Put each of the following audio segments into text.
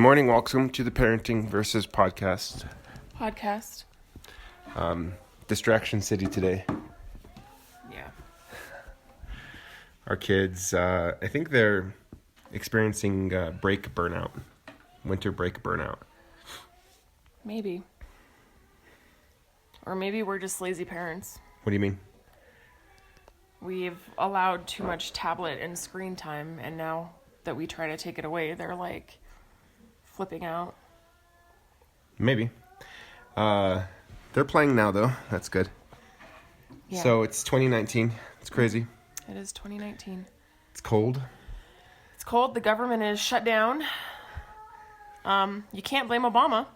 morning. Welcome to the Parenting versus Podcast. Distraction City today. Yeah. Our kids, I think they're experiencing winter break burnout. Maybe. Or maybe we're just lazy parents. What do you mean? We've allowed too much tablet and screen time, and now that we try to take it away, they're like flipping out. Maybe. They're playing now, though. That's good. Yeah. So it's 2019. It's crazy. It is 2019. It's cold. It's cold. The government is shut down. You can't blame Obama.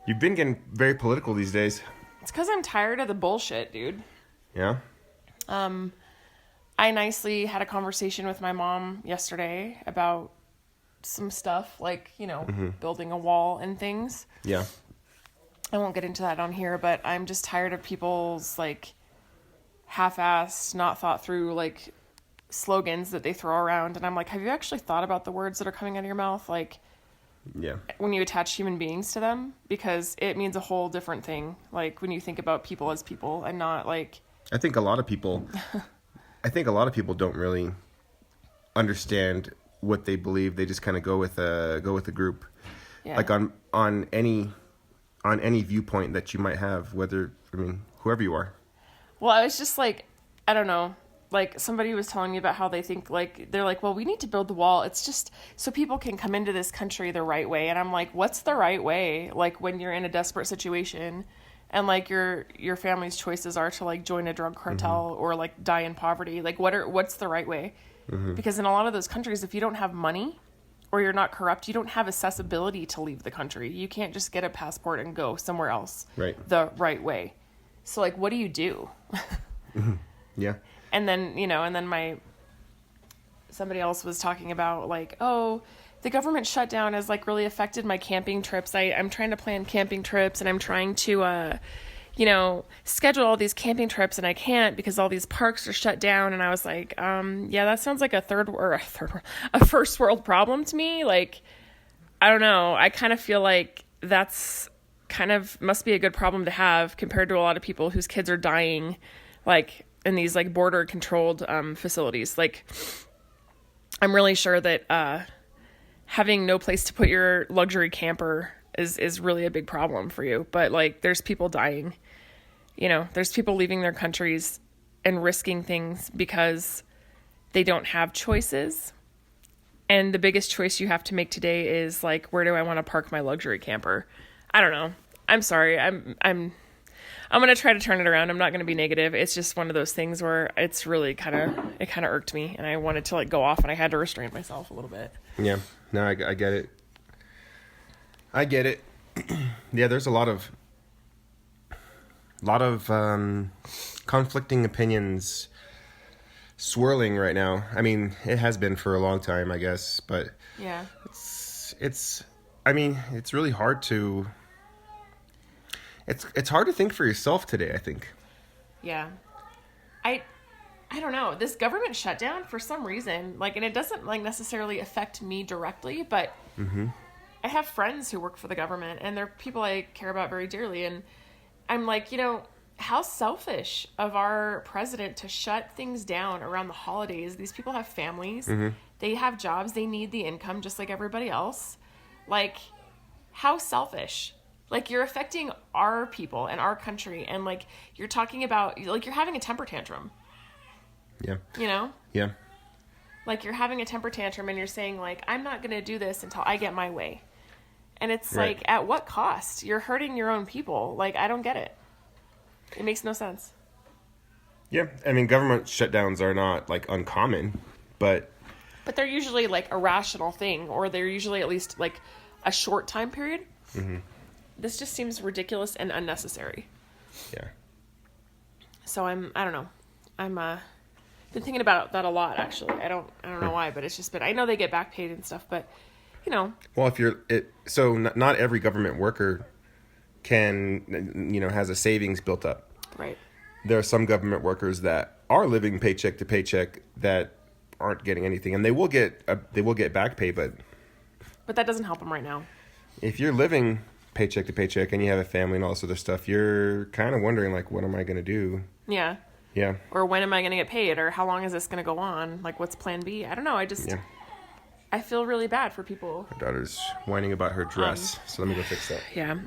You've been getting very political these days. It's because I'm tired of the bullshit, dude. Yeah? I nicely had a conversation with my mom yesterday about some stuff, like, building a wall and things. Yeah. I won't get into that on here, but I'm just tired of people's, like, half-assed, not thought through, like, slogans that they throw around. And I'm like, have you actually thought about the words that are coming out of your mouth? Like, yeah, when you attach human beings to them, because it means a whole different thing. Like, when you think about people as people and not, like... I think a lot of people don't really understand what they believe. They just kind of go with a group. Yeah. Like on any viewpoint that you might have, whoever you are. Well, I was just like, I don't know. Like, somebody was telling me about how they think, like, they're like, well, we need to build the wall. It's just so people can come into this country the right way. And I'm like, what's the right way? Like, when you're in a desperate situation and, like, your family's choices are to, like, join a drug cartel or, like, die in poverty. Like, what's the right way? Mm-hmm. Because in a lot of those countries, if you don't have money or you're not corrupt, you don't have accessibility to leave the country. You can't just get a passport and go somewhere else the right way. So, like, what do you do? Mm-hmm. Yeah. And then, somebody else was talking about, like, oh, the government shutdown has, like, really affected my camping trips. I'm trying to plan camping trips, and I'm trying to, schedule all these camping trips, and I can't because all these parks are shut down. And I was like, yeah, that sounds like a first world problem to me. Like, I don't know. I kind of feel like that's kind of must be a good problem to have compared to a lot of people whose kids are dying, like, in these, like, border controlled facilities. Like, I'm really sure that having no place to put your luxury camper is really a big problem for you. But, like, there's people dying. There's people leaving their countries and risking things because they don't have choices. And the biggest choice you have to make today is, like, where do I want to park my luxury camper? I don't know. I'm sorry. I'm going to try to turn it around. I'm not going to be negative. It's just one of those things where it's really it kind of irked me, and I wanted to, like, go off, and I had to restrain myself a little bit. Yeah. No, I get it. I get it. Yeah, there's a lot of conflicting opinions swirling right now. I mean, it has been for a long time, I guess, but yeah, it's really hard to. It's hard to think for yourself today, I think. Yeah. I don't know. This government shutdown, for some reason, like, and it doesn't, like, necessarily affect me directly, but I have friends who work for the government, and they're people I care about very dearly, and I'm like, how selfish of our president to shut things down around the holidays. These people have families. Mm-hmm. They have jobs. They need the income just like everybody else. Like, how selfish. Like, you're affecting our people and our country, and, like, you're talking about, like, you're having a temper tantrum. Yeah. Yeah. Like, you're having a temper tantrum, and you're saying, like, I'm not going to do this until I get my way. And it's right. Like, at what cost? You're hurting your own people. Like, I don't get it. It makes no sense. Yeah. I mean, government shutdowns are not, like, uncommon, but they're usually, like, a rational thing, or they're usually at least, like, a short time period. Mm-hmm. This just seems ridiculous and unnecessary. Yeah. So I don't know. I'm been thinking about that a lot, actually. I don't know why, but it's just been, I know they get back paid and stuff, but Well, not every government worker can, has a savings built up. Right. There are some government workers that are living paycheck to paycheck that aren't getting anything, and they will get back pay, but But that doesn't help them right now. If you're living paycheck to paycheck and you have a family and all this other stuff, you're kind of wondering, like, what am I going to do? Yeah. Yeah. Or when am I going to get paid? Or how long is this going to go on? Like, what's plan B? I don't know. I feel really bad for people. My daughter's whining about her dress, so let me go fix that. Yeah.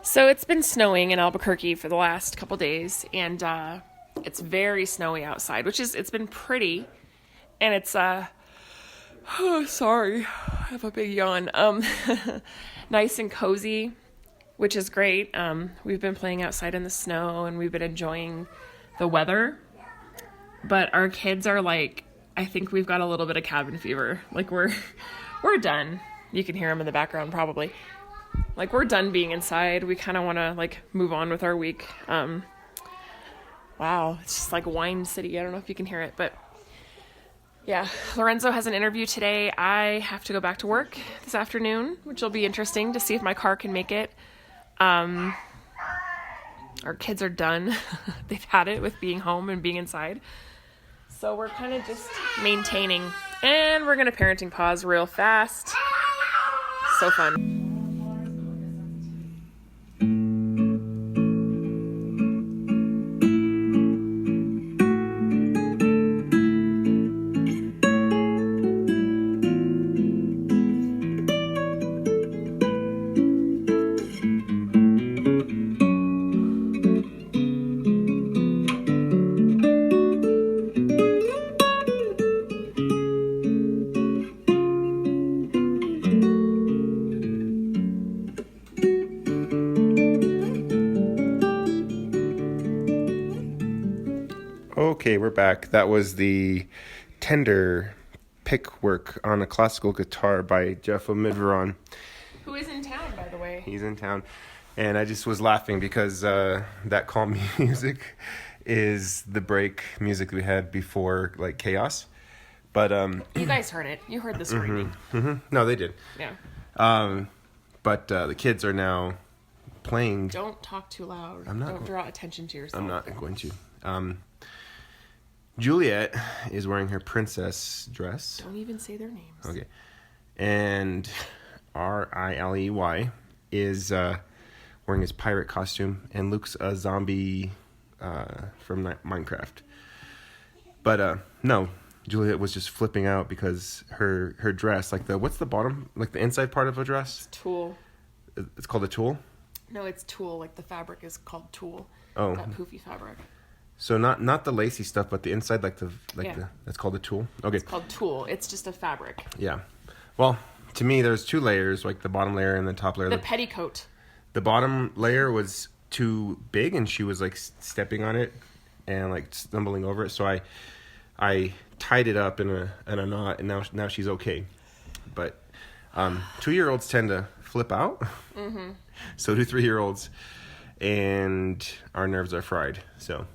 So it's been snowing in Albuquerque for the last couple days, and it's very snowy outside, it's been pretty, and it's oh, sorry, I have a big yawn. Nice and cozy, which is great. We've been playing outside in the snow, and we've been enjoying the weather, but our kids are like, I think we've got a little bit of cabin fever. Like, we're done. You can hear them in the background probably. Like, we're done being inside. We kind of want to, like, move on with our week. Wow, it's just like Wine City. I don't know if you can hear it, but yeah. Lorenzo has an interview today. I have to go back to work this afternoon, which will be interesting to see if my car can make it. Our kids are done. They've had it with being home and being inside. So we're kind of just maintaining. And we're going to parenting pause real fast. So fun. Okay, we're back. That was the tender pick work on a classical guitar by Jeff O'Midveron. Who is in town, by the way. He's in town. And I just was laughing because that calm music is the break music we had before, like, Chaos. But you guys heard it. You heard the screaming. No, they did. Yeah. But the kids are now playing. Don't talk too loud. I'm not. Don't draw attention to yourself. I'm not going to. Juliet is wearing her princess dress. Don't even say their names. Okay. And Riley is wearing his pirate costume, and Luke's a zombie from Minecraft. But no, Juliet was just flipping out because her dress, like what's the bottom, like the inside part of a dress? It's tulle. It's called a tulle? No, it's tulle. Like, the fabric is called tulle. Oh. That poofy fabric. So not the lacy stuff, but the inside, that's called a tulle. Okay. It's called tulle. It's just a fabric. Yeah. Well, to me, there's two layers, like the bottom layer and the top layer. The petticoat. The bottom layer was too big, and she was like stepping on it and like stumbling over it. So I tied it up in a knot, and now she's okay. But 2-year-olds tend to flip out. Mm-hmm. So do 3-year-olds, and our nerves are fried. So.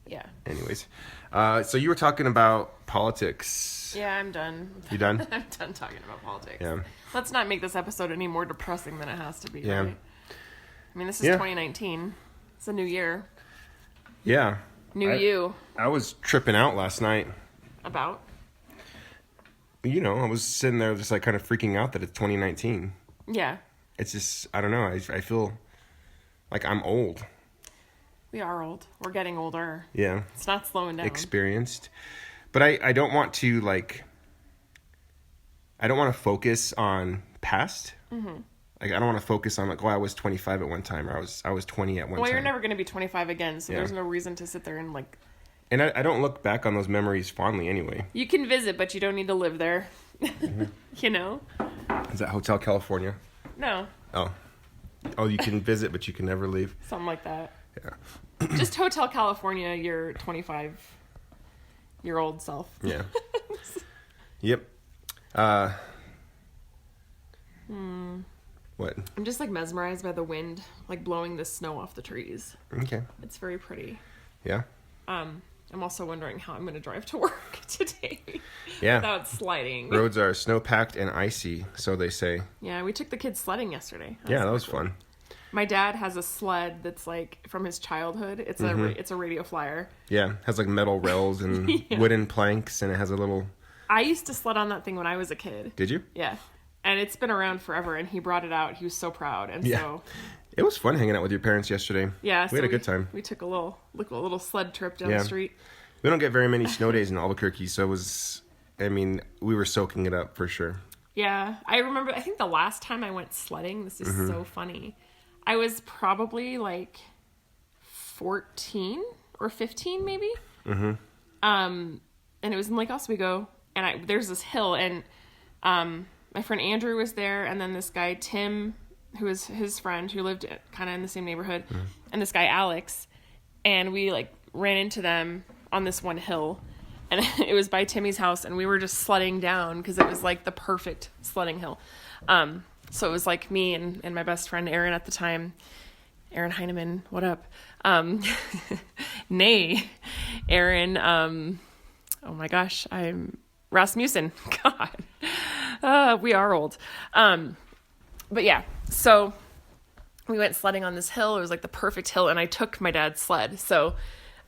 Yeah. Anyways, so you were talking about politics. Yeah, I'm done. You done? I'm done talking about politics. Yeah. Let's not make this episode any more depressing than it has to be. Yeah. Right? I mean, this is 2019. It's a new year. Yeah. You. I was tripping out last night. About? You know, I was sitting there just like kind of freaking out that it's 2019. Yeah. It's just, I don't know. I feel like I'm old. We are old. We're getting older. Yeah. It's not slowing down. Experienced. But I don't want to, like, I don't want to focus on past. Mm-hmm. Like, I don't want to focus on, like, I was 25 at one time, or I was 20 at one time. Well, you're never going to be 25 again, so there's no reason to sit there and, like... And I don't look back on those memories fondly anyway. You can visit, but you don't need to live there. Mm-hmm. You know? Is that Hotel California? No. Oh, you can visit, but you can never leave? Something like that. Yeah. Just Hotel California, your 25-year-old self. Yeah. Yep. What? I'm just, like, mesmerized by the wind, like, blowing the snow off the trees. Okay. It's very pretty. Yeah. I'm also wondering how I'm going to drive to work today. Yeah. Without sliding. Roads are snow-packed and icy, so they say. Yeah, we took the kids sledding yesterday. That was fun. My dad has a sled that's, like, from his childhood. It's a radio flyer. Yeah, it has, like, metal rails and wooden planks, and it has a little I used to sled on that thing when I was a kid. Did you? Yeah. And it's been around forever, and he brought it out. He was so proud. And so... It was fun hanging out with your parents yesterday. Yeah. We had a good time. We took a little sled trip down the street. We don't get very many snow days in Albuquerque, so we were soaking it up for sure. Yeah. I remember, I think the last time I went sledding, this is so funny. I was probably like 14 or 15 maybe. Mm-hmm. And it was in Lake Oswego, and there's this hill, and my friend Andrew was there, and then this guy Tim, who was his friend, who lived kind of in the same neighborhood, and this guy Alex, and we like ran into them on this one hill, and it was by Timmy's house, and we were just sledding down because it was like the perfect sledding hill. So it was like me and my best friend Aaron at the time, Aaron Heineman, what up? Nay, Aaron, oh my gosh, I'm Rasmussen. God, we are old. But yeah, so we went sledding on this hill. It was like the perfect hill, and I took my dad's sled. So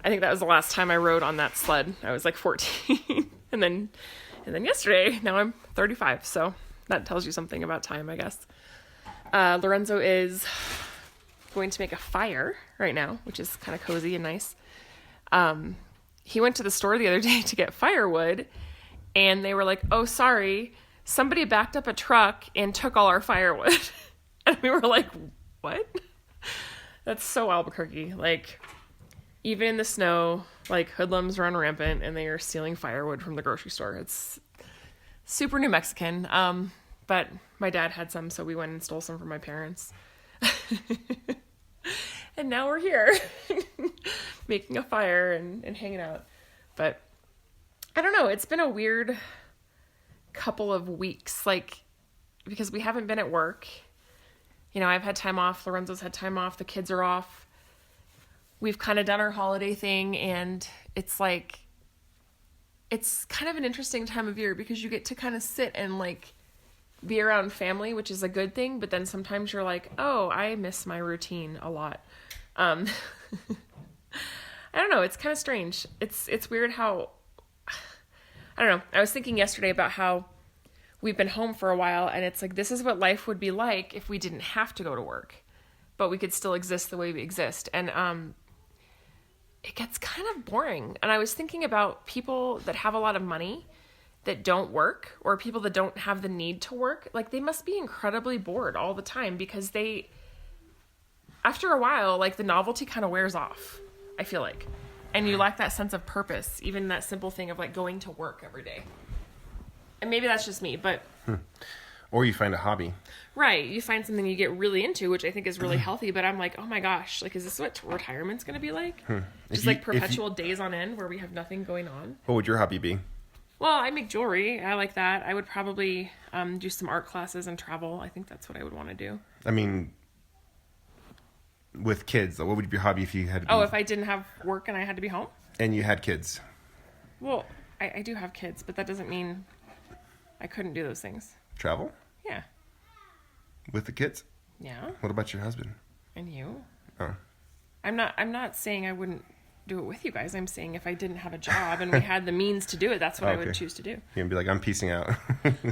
I think that was the last time I rode on that sled. I was like 14. and then yesterday, now I'm 35. So that tells you something about time, I guess. Lorenzo is going to make a fire right now, which is kind of cozy and nice. He went to the store the other day to get firewood, and they were like, oh, sorry, somebody backed up a truck and took all our firewood. And we were like, what? That's so Albuquerque. Like, even in the snow, like, hoodlums run rampant, and they are stealing firewood from the grocery store. It's super New Mexican. But my dad had some, so we went and stole some from my parents. And now we're here making a fire and hanging out. But I don't know. It's been a weird couple of weeks, like, because we haven't been at work. You know, I've had time off. Lorenzo's had time off. The kids are off. We've kind of done our holiday thing, and it's like, it's kind of an interesting time of year because you get to kind of sit and like be around family, which is a good thing. But then sometimes you're like, oh, I miss my routine a lot. I don't know. It's kind of strange. It's weird how, I don't know. I was thinking yesterday about how we've been home for a while, and it's like, this is what life would be like if we didn't have to go to work, but we could still exist the way we exist. And, it gets kind of boring. And I was thinking about people that have a lot of money that don't work, or people that don't have the need to work. Like, they must be incredibly bored all the time because after a while, like, the novelty kind of wears off, I feel like. And you lack that sense of purpose, even that simple thing of like going to work every day. And maybe that's just me, but... Or you find a hobby. Right. You find something you get really into, which I think is really healthy, but I'm like, oh my gosh, like, is this what retirement's going to be like? Just like perpetual days on end where we have nothing going on? What would your hobby be? Well, I make jewelry. I like that. I would probably do some art classes and travel. I think that's what I would want to do. I mean, with kids, what would be your hobby if you had to be... Oh, if I didn't have work and I had to be home? And you had kids. Well, I do have kids, but that doesn't mean I couldn't do those things. Travel? Yeah. With the kids? Yeah. What about your husband? And you? Oh. I'm not saying I wouldn't do it with you guys. I'm saying if I didn't have a job and we had the means to do it, that's what I would choose to do. You're going to be like, I'm piecing out.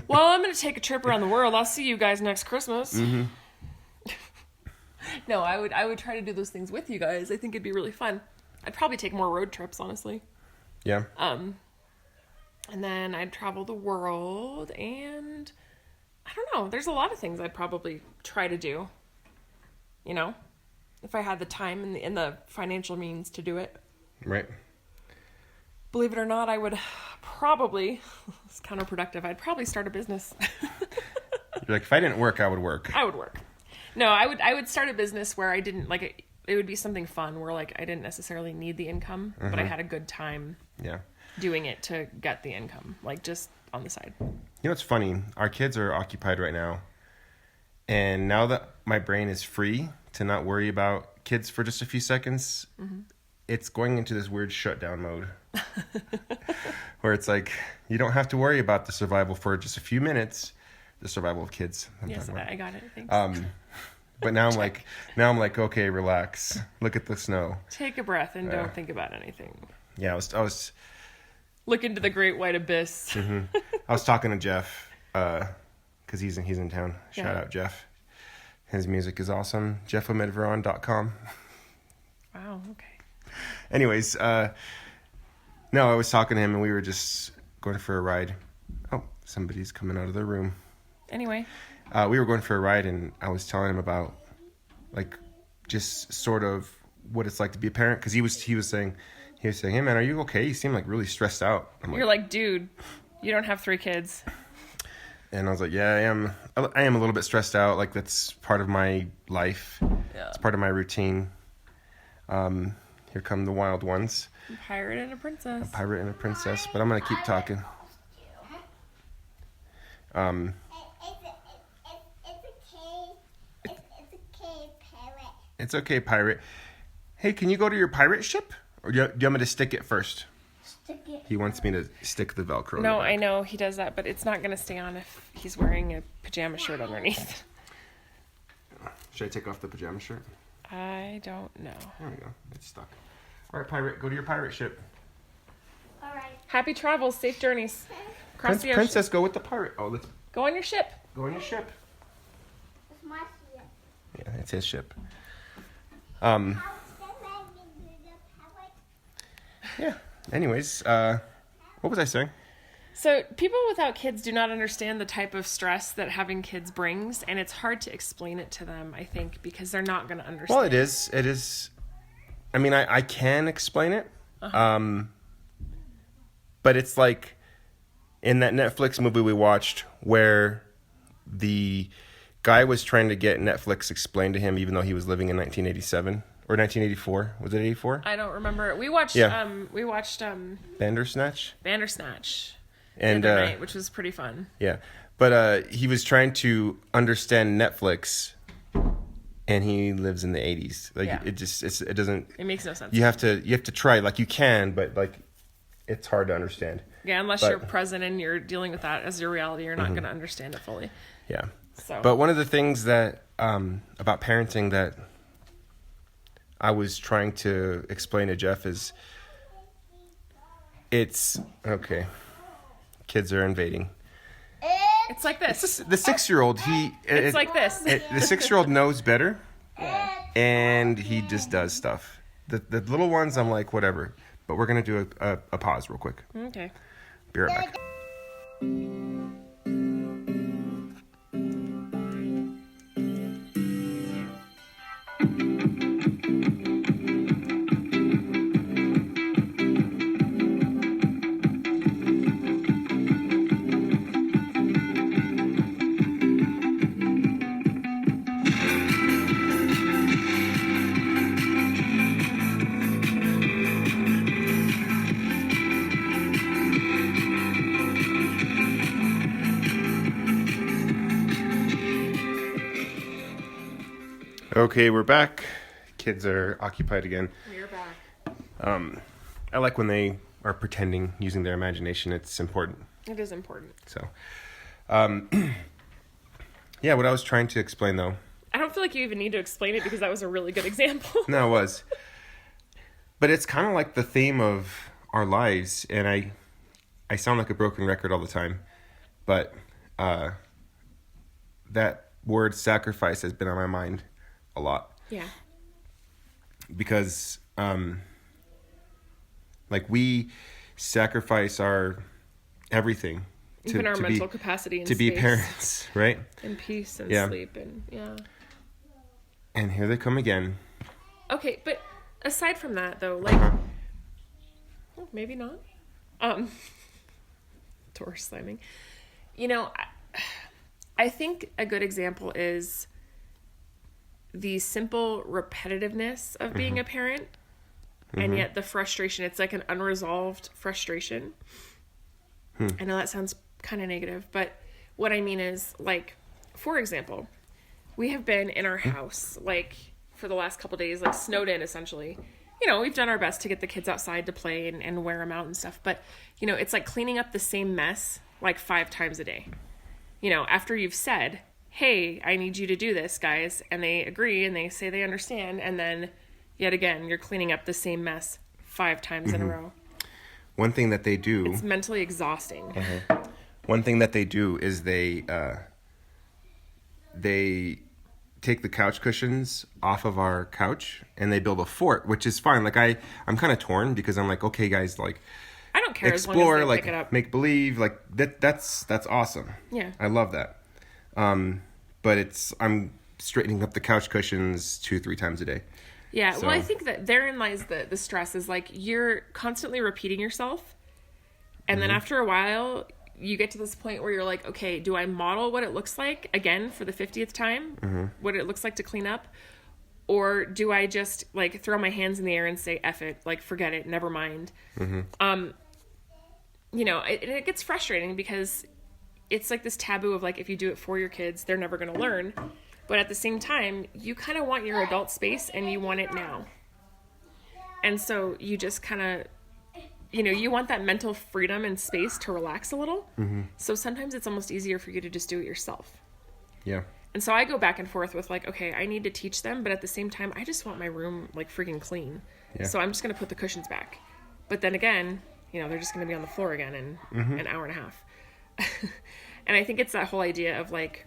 Well, I'm going to take a trip around the world. I'll see you guys next Christmas. Mm-hmm. No, I would try to do those things with you guys. I think it'd be really fun. I'd probably take more road trips, honestly. Yeah. And then I'd travel the world, and I don't know. There's a lot of things I'd probably try to do, you know, if I had the time and the financial means to do it. Right. Believe it or not, I would probably, it's counterproductive, I'd probably start a business. You're like, if I didn't work, I would work. I would work. No, I would start a business where I didn't, like, it would be something fun where, like, I didn't necessarily need the income, but I had a good time. Yeah. Doing it to get the income, like, just on the side. You know what's funny? Our kids are occupied right now, and now that my brain is free to not worry about kids for just a few seconds, it's going into this weird shutdown mode where it's like, you don't have to worry about the survival for just a few minutes, the survival of kids. Yes, I got it. Thanks. But now I'm like, okay, relax. Look at the snow. Take a breath and don't think about anything. Yeah, Look into the great white abyss. I was talking to Jeff, because he's in town. Shout out Jeff. His music is awesome. JeffOmedveron.com. Wow, okay. Anyways, no, I was talking to him and we were just going for a ride. Oh, somebody's coming out of the room. Anyway. We were going for a ride and I was telling him about, like, just sort of what it's like to be a parent. Because he was saying, hey man, are you okay? You seem like really stressed out. You're like, dude, you don't have 3 kids. And I was like, yeah, I am a little bit stressed out. Like, that's part of my life. Yeah. It's part of my routine. Here come the wild ones. A pirate and a princess. A pirate and a princess. But I'm going to keep talking. It's okay, pirate. Hey, can you go to your pirate ship? Or do you want me to stick it first? Stick it. He wants me to stick the Velcro. No, I know he does that, but it's not going to stay on if he's wearing a pajama shirt underneath. Should I take off the pajama shirt? I don't know. There we go. It's stuck. All right, pirate, go to your pirate ship. All right. Happy travels, safe journeys. Across the ocean. Princess, go with the pirate. Oh, let's Go on your ship. go on your ship. It's my ship. Yeah, it's his ship. Yeah. Anyways, what was I saying? So people without kids do not understand the type of stress that having kids brings, and it's hard to explain it to them, I think, because they're not going to understand. Well, it is. It is. I mean, I can explain it. But it's like in that Netflix movie we watched where the guy was trying to get Netflix explained to him even though he was living in 1987 or 1984. Was it 84? I don't remember. We watched Bandersnatch. Bandersnatch And the other night, which was pretty fun. yeah. But he was trying to understand Netflix and he lives in the 80s. Like Yeah. it doesn't It makes no sense. you have to try, like you can, but like it's hard to understand. Yeah, unless But- you're present and you're dealing with that as your reality, you're not going to understand it fully. Yeah. So, But one of the things that about parenting that I was trying to explain to Jeff is it's okay. Kids are invading. it's like this. The 6-year-old, It's like this. the 6-year-old knows better, and he just does stuff. The little ones, I'm like, whatever. But we're gonna do a pause real quick. Okay. Be right back. Okay, we're back. Kids are occupied again. We're back. I like when they are pretending, using their imagination. It's important. It is important. So, yeah, what I was trying to explain, though. I don't feel like you even need to explain it because that was a really good example. No, it was. But it's kind of like the theme of our lives, and I sound like a broken record all the time, but that word sacrifice has been on my mind a lot. Yeah. Because like we sacrifice our everything Even our mental capacity and to be space. parents, right? And peace and Yeah. sleep and yeah. And here they come again. Okay, but aside from that though, like well, maybe not. Door slamming. You know, I think a good example is the simple repetitiveness of being a parent and yet the frustration. It's like an unresolved frustration. I know that sounds kind of negative, but what I mean is, like, for example, we have been in our house, like, for the last couple days, like, snowed in, essentially. You know, we've done our best to get the kids outside to play and wear them out and stuff, but, you know, it's like cleaning up the same mess, like, 5 times a day. You know, after you've said, hey, I need you to do this, guys, and they agree and they say they understand, and then, yet again, you're cleaning up the same mess 5 times in a row. one thing that they do. It's mentally exhausting. One thing that they do is they take the couch cushions off of our couch and they build a fort, which is fine. Like I'm kind of torn because I'm like, okay, guys, like I don't care explore, as long as they like pick it up. make believe, like that's awesome. Yeah. I love that. But I'm straightening up the couch cushions 2-3 times a day. Yeah, So- well, I think that therein lies the stress is like you're constantly repeating yourself. And then after a while, you get to this point where you're like, okay, do I model what it looks like again for the 50th time? What it looks like to clean up? Or do I just like throw my hands in the air and say, F it, like forget it, never mind. You know, it gets frustrating because it's like this taboo of like, if you do it for your kids, they're never going to learn. But at the same time, you kind of want your adult space and you want it now. And so you just kind of, you know, you want that mental freedom and space to relax a little. So sometimes it's almost easier for you to just do it yourself. Yeah. And so I go back and forth with like, okay, I need to teach them, but at the same time, I just want my room like freaking clean. Yeah. So I'm just going to put the cushions back. But then again, you know, they're just going to be on the floor again in an hour and a half. And I think it's that whole idea of like,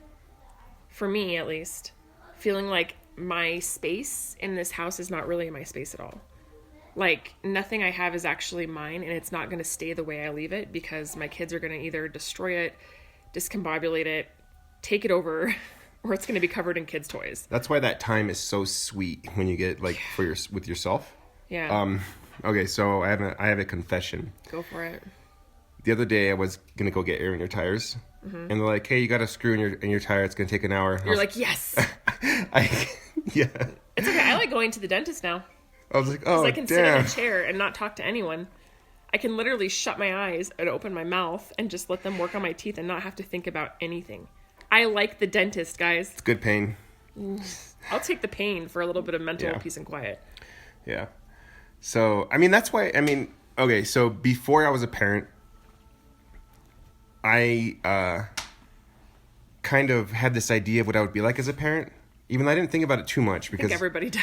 for me at least, feeling like my space in this house is not really my space at all. Like, nothing I have is actually mine, and it's not going to stay the way I leave it because my kids are going to either destroy it, discombobulate it, take it over, or it's going to be covered in kids' toys. That's why that time is so sweet when you get like with yourself. Yeah. Okay, so I have a confession. Go for it. The other day I was gonna go get air in your tires, and they're like, "Hey, you got a screw in your tire. It's gonna take an hour." You're like, yes. Yeah. It's okay. I like going to the dentist now. I was like, "Oh, I can sit in damn." a chair and not talk to anyone. I can literally shut my eyes and open my mouth and just let them work on my teeth and not have to think about anything. I like the dentist, guys. It's good pain. I'll take the pain for a little bit of mental Yeah. peace and quiet. Yeah. So I mean, that's why. I mean, okay. So before I was a parent, I kind of had this idea of what I would be like as a parent, even though I didn't think about it too much I because. think everybody does.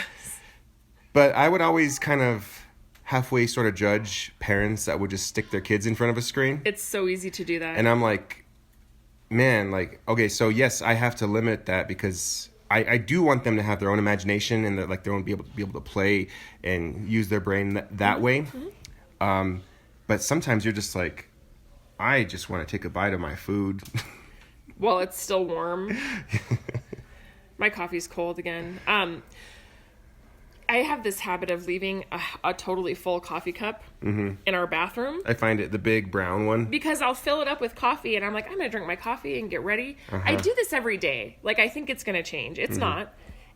But I would always kind of halfway sort of judge parents that would just stick their kids in front of a screen. It's so easy to do that. And I'm like, man, like, okay, so yes, I have to limit that because I do want them to have their own imagination and that like their own be able to play and use their brain that way. But sometimes you're just like, I just want to take a bite of my food. Well, it's still warm. My coffee's cold again. I have this habit of leaving a totally full coffee cup in our bathroom. I find it the big brown one. Because I'll fill it up with coffee and I'm like, I'm going to drink my coffee and get ready. I do this every day. Like, I think it's going to change. It's not.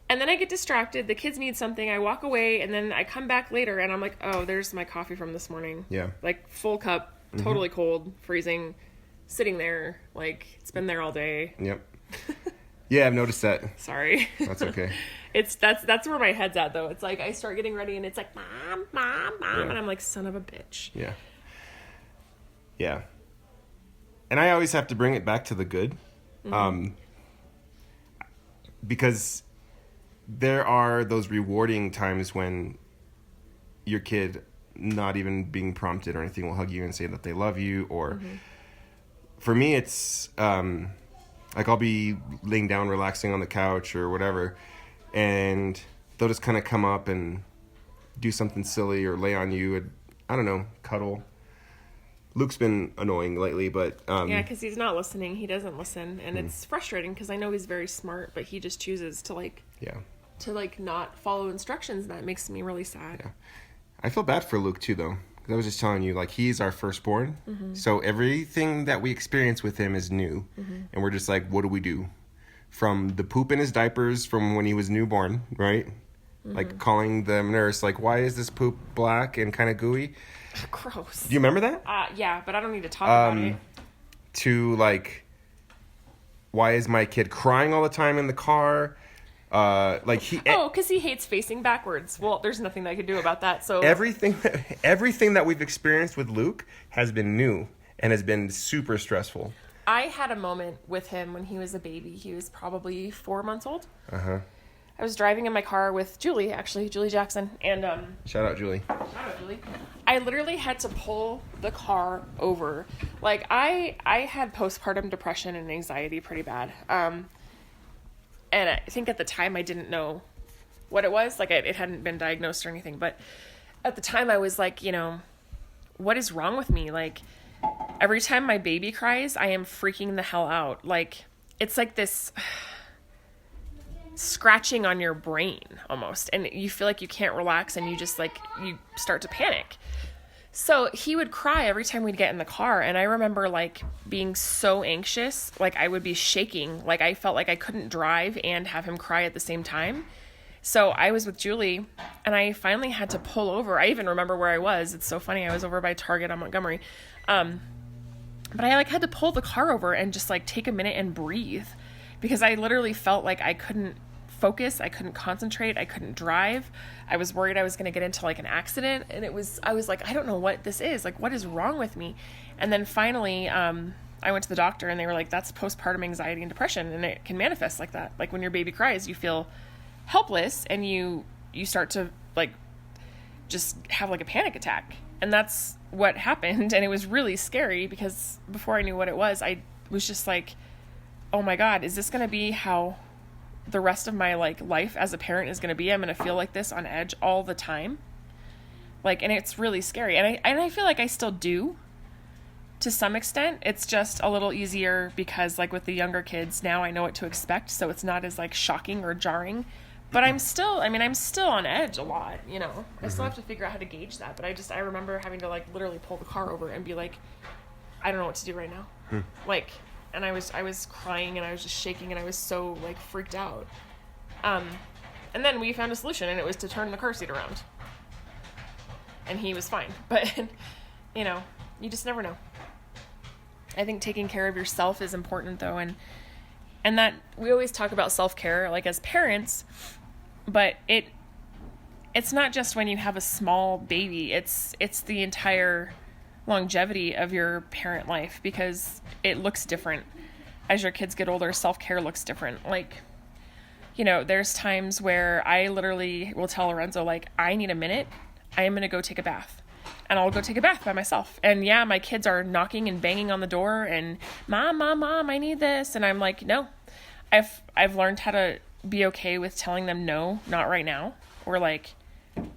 And then I get distracted. The kids need something. I walk away and then I come back later and I'm like, oh, there's my coffee from this morning. Yeah. Like, full cup, totally cold, freezing, sitting there. Like, it's been there all day. Yep. Yeah, I've noticed that. Sorry. That's okay. That's where my head's at, though. It's like I start getting ready and it's like, mom, Yeah. and I'm like, son of a bitch. Yeah. Yeah. And I always have to bring it back to the good. Because there are those rewarding times when your kid, not even being prompted or anything, will hug you and say that they love you. Or for me, it's like I'll be laying down, relaxing on the couch or whatever, and they'll just kind of come up and do something silly or lay on you and, I don't know, cuddle. Luke's been annoying lately, but... yeah, because he's not listening. He doesn't listen. And it's frustrating because I know he's very smart, but he just chooses to, like... Yeah. To, like, not follow instructions. And that makes me really sad. Yeah. I feel bad for Luke, too, though. 'Cause I was just telling you, like, he's our firstborn. So everything that we experience with him is new. And we're just like, what do we do? From the poop in his diapers from when he was newborn, right? Like, calling the nurse, like, why is this poop black and kind of gooey? Gross. Do you remember that? Yeah, but I don't need to talk about it. To, like, why is my kid crying all the time in the car? Like, he... Oh, because he hates facing backwards. Well, there's nothing I could do about that, so... Everything that we've experienced with Luke has been new and has been super stressful. I had a moment with him when he was a baby. He was probably 4 months old. I was driving in my car with Julie Jackson, and Shout out, Julie. shout out, Julie. I literally had to pull the car over. Like, I had postpartum depression and anxiety pretty bad. And I think at the time I didn't know what it was. Like, it hadn't been diagnosed or anything. But at the time I was like, you know, what is wrong with me? Like, every time my baby cries, I am freaking the hell out. Like, it's like this scratching on your brain almost. And you feel like you can't relax and you just like, you start to panic. So he would cry every time we'd get in the car. And I remember like being so anxious, like I would be shaking. Like I felt like I couldn't drive and have him cry at the same time. So I was with Julie and I finally had to pull over. I even remember where I was. It's so funny. I was over by Target on Montgomery. But I like had to pull the car over and just like take a minute and breathe because I literally felt like I couldn't focus. I couldn't concentrate. I couldn't drive. I was worried I was going to get into like an accident. And I was like, I don't know what this is. Like, what is wrong with me? And then finally, I went to the doctor and they were like, that's postpartum anxiety and depression. And it can manifest like that. Like when your baby cries, you feel helpless and you start to like just have like a panic attack. And that's what happened. And it was really scary because before I knew what it was, I was just like, oh my God, is this going to be how the rest of my like life as a parent is going to be? I'm going to feel like this on edge all the time. Like, and it's really scary. And I feel like I still do to some extent. It's just a little easier because like with the younger kids now I know what to expect. So it's not as like shocking or jarring, but I'm still on edge a lot, you know. I still have to figure out how to gauge that. But I remember having to like literally pull the car over and be like, I don't know what to do right now. Like, and I was crying and I was just shaking and I was so like freaked out. And then we found a solution and it was to turn the car seat around. And he was fine. But, you know, you just never know. I think taking care of yourself is important though. And that we always talk about self-care like as parents, but it's not just when you have a small baby. It's the entire longevity of your parent life because it looks different as your kids get older. Self-care looks different. Like, you know, there's times where I literally will tell Lorenzo, like, I need a minute. I am going to go take a bath and I'll go take a bath by myself. And yeah, my kids are knocking and banging on the door and mom, I need this. And I'm like, no, I've learned how to be okay with telling them no, not right now. Or like,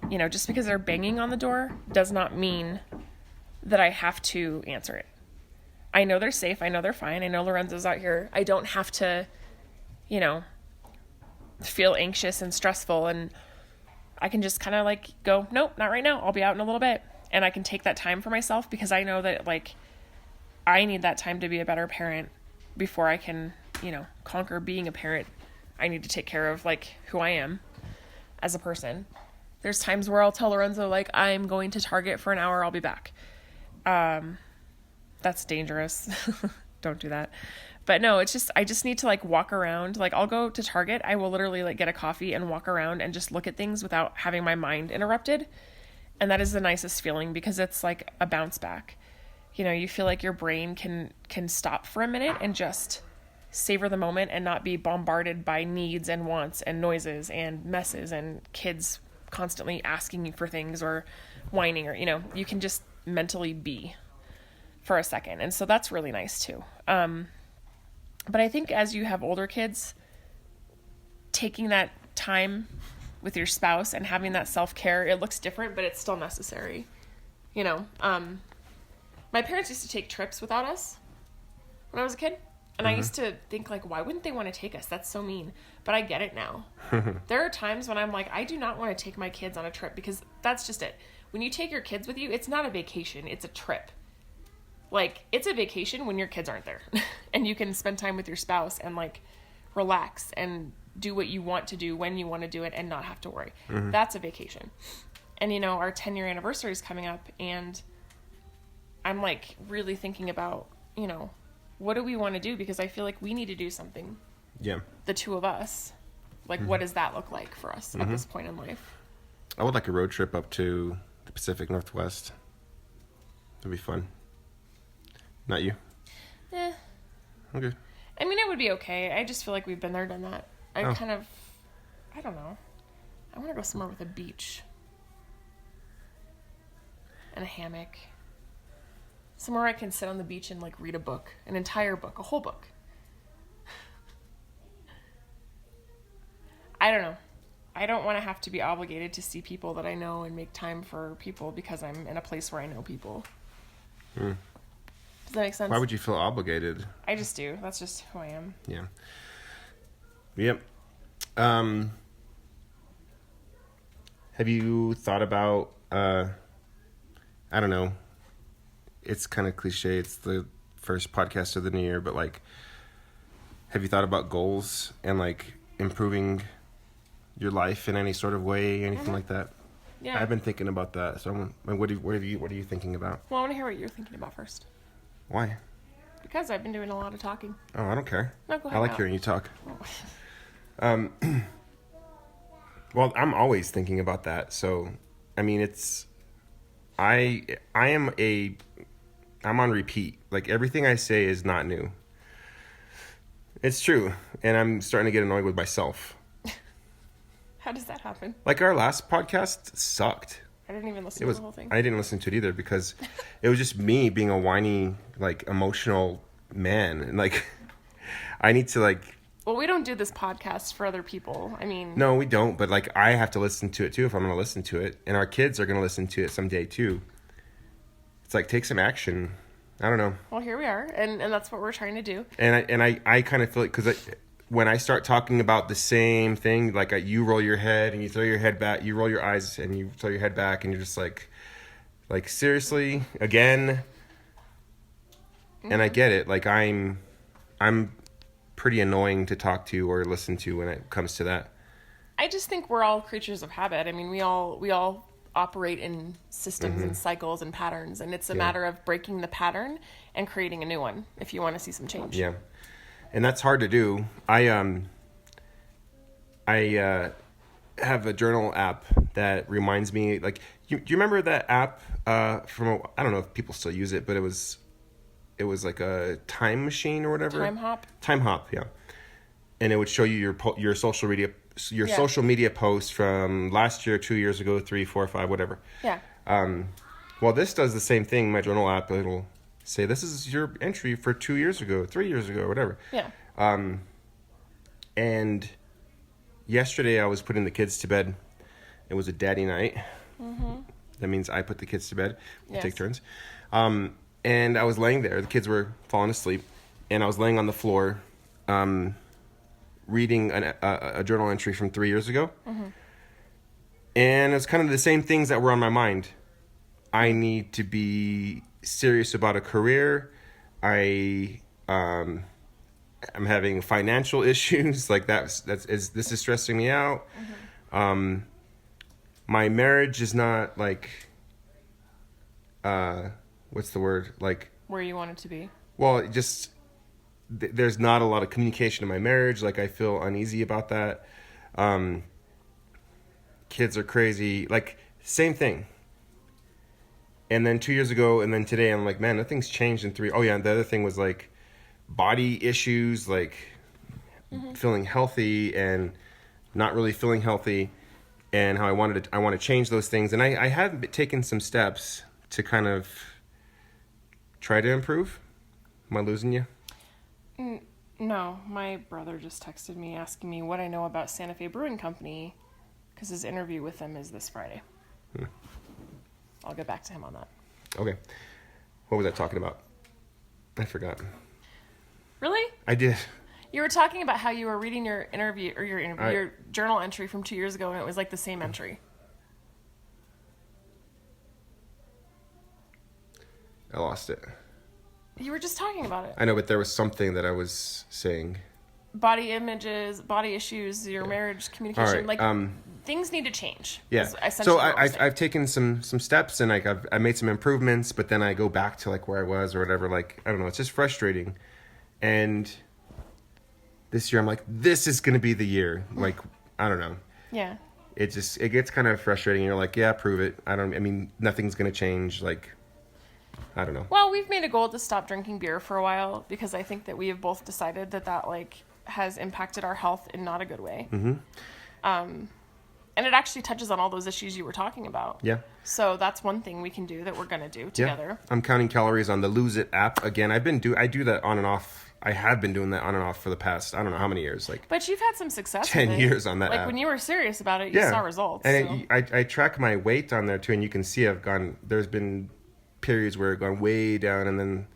you know, just because they're banging on the door does not mean that I have to answer it. I know they're safe. I know they're fine. I know Lorenzo's out here. I don't have to, you know, feel anxious and stressful. And I can just kind of like go, nope, not right now. I'll be out in a little bit. And I can take that time for myself because I know that like I need that time to be a better parent before I can, you know, conquer being a parent. I need to take care of like who I am as a person. There's times where I'll tell Lorenzo, like, I'm going to Target for an hour. I'll be back. That's dangerous. Don't do that. But no, it's just, I just need to like walk around. Like I'll go to Target. I will literally like get a coffee and walk around and just look at things without having my mind interrupted. And that is the nicest feeling because it's like a bounce back. You know, you feel like your brain can stop for a minute and just savor the moment and not be bombarded by needs and wants and noises and messes and kids constantly asking you for things or whining, or, you know, you can just mentally be for a second. And so that's really nice too. But I think as you have older kids, taking that time with your spouse and having that self-care, it looks different, but it's still necessary. You know, my parents used to take trips without us when I was a kid. And I used to think like, why wouldn't they want to take us? That's so mean. But I get it now. There are times when I'm like, I do not want to take my kids on a trip because that's just it. When you take your kids with you, it's not a vacation. It's a trip. Like, it's a vacation when your kids aren't there. And you can spend time with your spouse and like relax and do what you want to do when you want to do it and not have to worry. That's a vacation. And, you know, our 10-year anniversary is coming up and I'm like really thinking about, you know, what do we want to do? Because I feel like we need to do something. Yeah. The two of us. Like, what does that look like for us at this point in life? I would like a road trip up to the Pacific Northwest. That'd be fun. Not you? Eh. Okay. I mean, it would be okay. I just feel like we've been there, done that. I don't know. I want to go somewhere with a beach. and a hammock. Somewhere I can sit on the beach and like read a book, an entire book, a whole book. I don't know. I don't want to have to be obligated to see people that I know and make time for people because I'm in a place where I know people. Does that make sense? Why would you feel obligated? I just do. That's just who I am. Yeah. Yep. Have you thought about, I don't know, it's kind of cliche, it's the first podcast of the new year, but like, have you thought about goals and like improving your life in any sort of way, anything like that? Yeah. I've been thinking about that. So what are you thinking about? Well, I want to hear what you're thinking about first. Why? Because I've been doing a lot of talking. Oh, I don't care. No, go ahead. I like hearing you talk. Well, I'm always thinking about that. So, I mean, I'm on repeat. Like everything I say is not new. It's true. And I'm starting to get annoyed with myself. How does that happen? Like our last podcast sucked. I didn't even listen to the whole thing. I didn't listen to it either because it was just me being a whiny, like emotional man. And like, I need to like, well, we don't do this podcast for other people. I mean... No, we don't. But, like, I have to listen to it, too, if I'm going to listen to it. And our kids are going to listen to it someday, too. It's like, take some action. I don't know. Well, here we are. And that's what we're trying to do. And I kind of feel like... Because when I start talking about the same thing, like, you roll your head and you throw your head back. You roll your eyes and you throw your head back. And you're just like, seriously? Again? Mm-hmm. And I get it. Like, I'm pretty annoying to talk to or listen to when it comes to that. I just think we're all creatures of habit. I mean, we all operate in systems and cycles and patterns, and it's a matter of breaking the pattern and creating a new one if you want to see some change. Yeah. And that's hard to do. I have a journal app that reminds me, like, do you remember that app from, I don't know if people still use it, but it was like a time machine or whatever. Time Hop, yeah. And it would show you your social media posts from last year, 2 years ago, 3, 4, 5, whatever. Yeah. Well, this does the same thing. My journal app, it'll say this is your entry for 2 years ago, 3 years ago, whatever. Yeah. And yesterday I was putting the kids to bed. It was a daddy night. Mm-hmm. That means I put the kids to bed. We take turns. And I was laying there. The kids were falling asleep. And I was laying on the floor reading a journal entry from 3 years ago. Mm-hmm. And it was kind of the same things that were on my mind. I need to be serious about a career. I'm having financial issues. Like this is stressing me out. Mm-hmm. My marriage is not like... what's the word? Like where you want it to be. Well, just there's not a lot of communication in my marriage. Like I feel uneasy about that. Kids are crazy. Like same thing. And then 2 years ago, and then today, I'm like, man, nothing's changed in 3. Oh yeah, and the other thing was like body issues, like feeling healthy and not really feeling healthy, and how I want to change those things. And I have taken some steps to kind of try to improve. Am I losing you? No, my brother just texted me asking me what I know about Santa Fe Brewing Company because his interview with them is this Friday. I'll get back to him on that. Okay. What was I talking about? I forgot. Really? I did. You were talking about how you were reading your your journal entry from 2 years ago, and it was like the same entry. I lost it. You were just talking about it. I know, but there was something that I was saying. Body images, body issues, your marriage, communication. All right, things need to change. Yeah. So I've taken some steps, and like I've made some improvements, but then I go back to like where I was or whatever. Like I don't know, it's just frustrating. And this year I'm like, this is gonna be the year. Like I don't know. Yeah. It gets kind of frustrating. You're like, yeah, prove it. I mean, nothing's gonna change. Like. I don't know. Well, we've made a goal to stop drinking beer for a while because I think that we have both decided that like has impacted our health in not a good way. Mm-hmm. And it actually touches on all those issues you were talking about. Yeah. So that's one thing we can do that we're going to do together. Yeah. I'm counting calories on the Lose It app again. I do that on and off. I have been doing that on and off for the past, I don't know how many years, like But you've had some success 10 with it. years on that Like app. when you were serious about it, you saw results. And I track my weight on there too, and you can see there's been periods where I've gone way down, and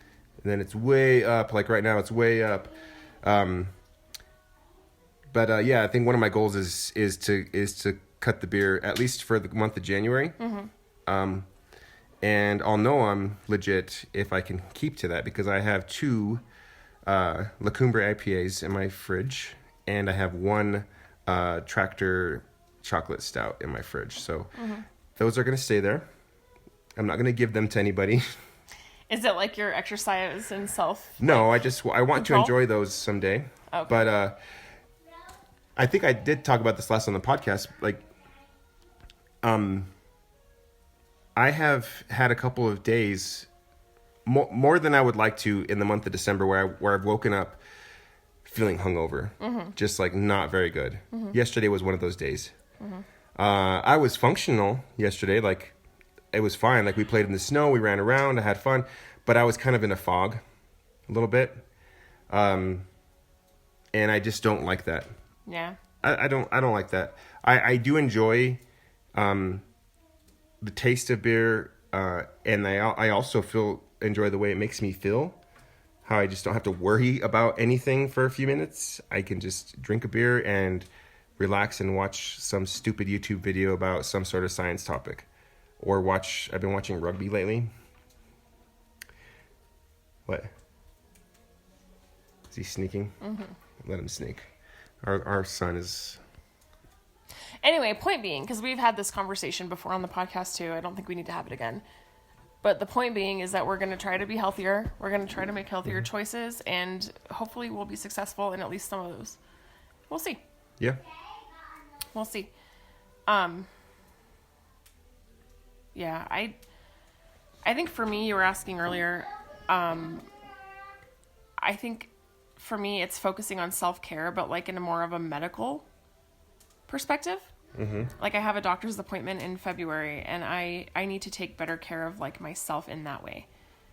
then it's way up. Like right now, it's way up. But yeah, I think one of my goals is to cut the beer at least for the month of January. Mm-hmm. And I'll know I'm legit if I can keep to that, because I have 2 La Cumbre IPAs in my fridge, and I have 1 Tractor chocolate stout in my fridge. So those are going to stay there. I'm not going to give them to anybody. Is it like your exercise and self? No, I want to enjoy those someday. Okay. But I think I did talk about this last on the podcast. Like, I have had a couple of days, more than I would like to, in the month of December, where I've woken up feeling hungover, just like not very good. Yesterday was one of those days. I was functional yesterday, like it was fine. Like we played in the snow, we ran around, I had fun, but I was kind of in a fog, a little bit, and I just don't like that. Yeah. I don't like that. I do enjoy the taste of beer, and I also enjoy the way it makes me feel. How I just don't have to worry about anything for a few minutes. I can just drink a beer and relax and watch some stupid YouTube video about some sort of science topic. Or I've been watching rugby lately. What? Is he sneaking? Mm-hmm. Let him sneak. Our son is... Anyway, point being, because we've had this conversation before on the podcast too, I don't think we need to have it again. But the point being is that we're going to try to be healthier. We're going to try to make healthier choices, and hopefully we'll be successful in at least some of those. We'll see. Yeah. We'll see. Yeah, I think for me, you were asking earlier, I think for me it's focusing on self-care, but like in a more of a medical perspective. Mm-hmm. Like I have a doctor's appointment in February, and I need to take better care of like myself in that way.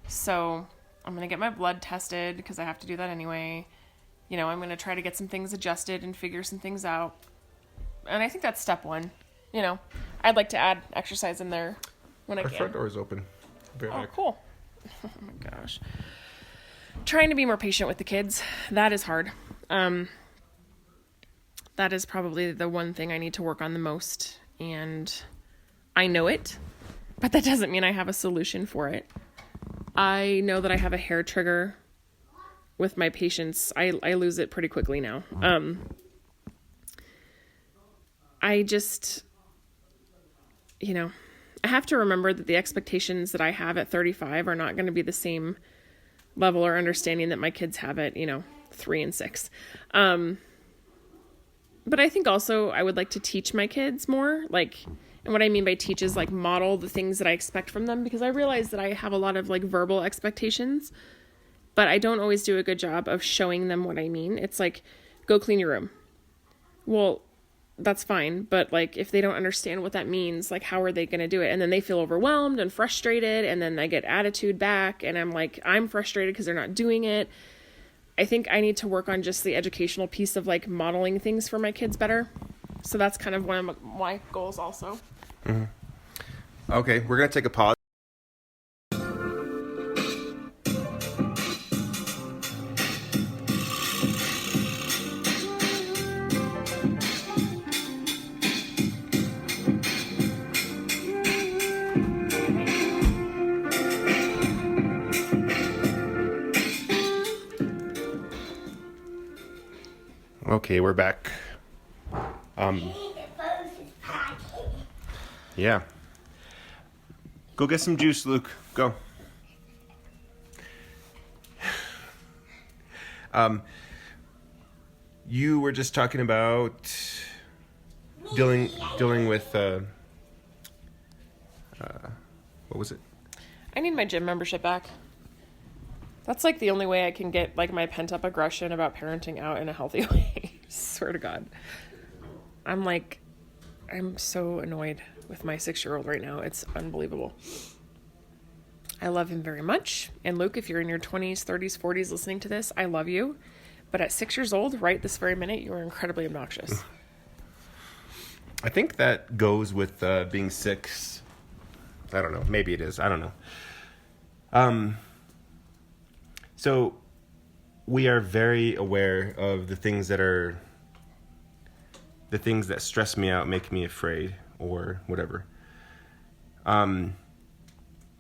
So I'm going to get my blood tested because I have to do that anyway. You know, I'm going to try to get some things adjusted and figure some things out. And I think that's step 1. You know, I'd like to add exercise in there when I can. Our front door is open. Oh, cool. Oh my gosh. Trying to be more patient with the kids. That is hard. That is probably the one thing I need to work on the most. And I know it, but that doesn't mean I have a solution for it. I know that I have a hair trigger with my patience. I lose it pretty quickly now. I just, you know, I have to remember that the expectations that I have at 35 are not going to be the same level or understanding that my kids have at, 3 and 6. But I think also I would like to teach my kids more, like, and what I mean by teach is like model the things that I expect from them, because I realize that I have a lot of like verbal expectations, but I don't always do a good job of showing them what I mean. It's like, go clean your room. Well, that's fine, but like if they don't understand what that means, like how are they going to do it? And then they feel overwhelmed and frustrated, and then I get attitude back, and I'm like, I'm frustrated because they're not doing it. I think I need to work on just the educational piece of like modeling things for my kids better. So that's kind of one of my goals also. Mm-hmm. Okay, we're going to take a pause. Okay, we're back. Yeah. Go get some juice, Luke. Go. You were just talking about dealing with what was it? I need my gym membership back. That's like the only way I can get like my pent up aggression about parenting out in a healthy way. Swear to God. I'm like, I'm so annoyed with my 6-year-old right now. It's unbelievable. I love him very much. And Luke, if you're in your 20s, 30s, 40s listening to this, I love you. But at 6 years old, right this very minute, you are incredibly obnoxious. I think that goes with being 6. I don't know. Maybe it is. I don't know. So we are very aware of the things that stress me out, make me afraid, or whatever. I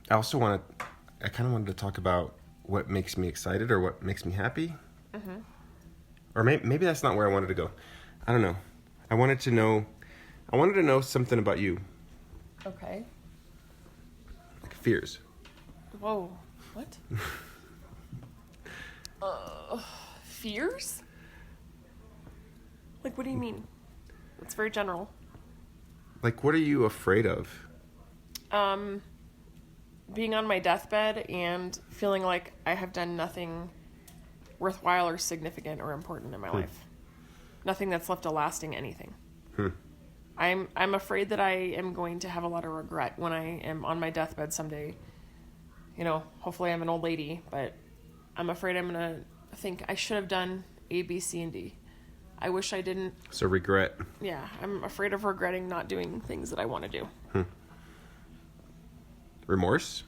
kind of wanted to talk about what makes me excited or what makes me happy. Mm-hmm. Or maybe that's not where I wanted to go. I don't know. I wanted to know something about you. Okay. Like fears. Whoa. What? Fears? Like, what do you mean? It's very general. Like, what are you afraid of? Being on my deathbed and feeling like I have done nothing worthwhile or significant or important in my life. Nothing that's left a lasting anything. I'm afraid that I am going to have a lot of regret when I am on my deathbed someday. You know, hopefully I'm an old lady, but I'm afraid I'm going to think I should have done A, B, C, and D. I wish I didn't. So regret. Yeah, I'm afraid of regretting not doing things that I want to do. Remorse?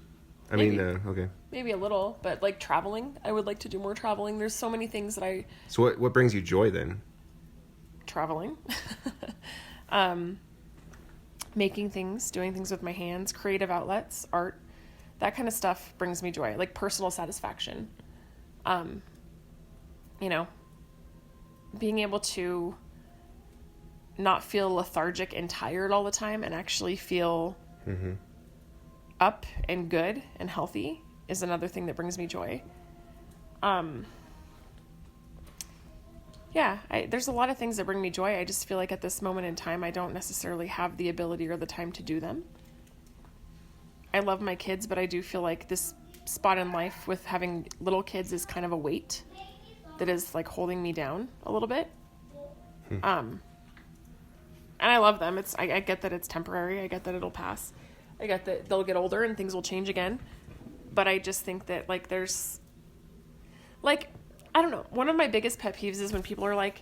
Maybe. Okay. Maybe a little, but like traveling, I would like to do more traveling. There's so many things that So what brings you joy then? Traveling. Making things, doing things with my hands, creative outlets, art, that kind of stuff brings me joy, like personal satisfaction. You know, being able to not feel lethargic and tired all the time and actually feel up and good and healthy is another thing that brings me joy. Yeah, there's a lot of things that bring me joy. I just feel like at this moment in time, I don't necessarily have the ability or the time to do them. I love my kids, but I do feel like this spot in life with having little kids is kind of a weight that is like holding me down a little bit. And I love them. I get that it's temporary. I get that it'll pass. I get that they'll get older and things will change again. But I just think that like there's like, I don't know. One of my biggest pet peeves is when people are like,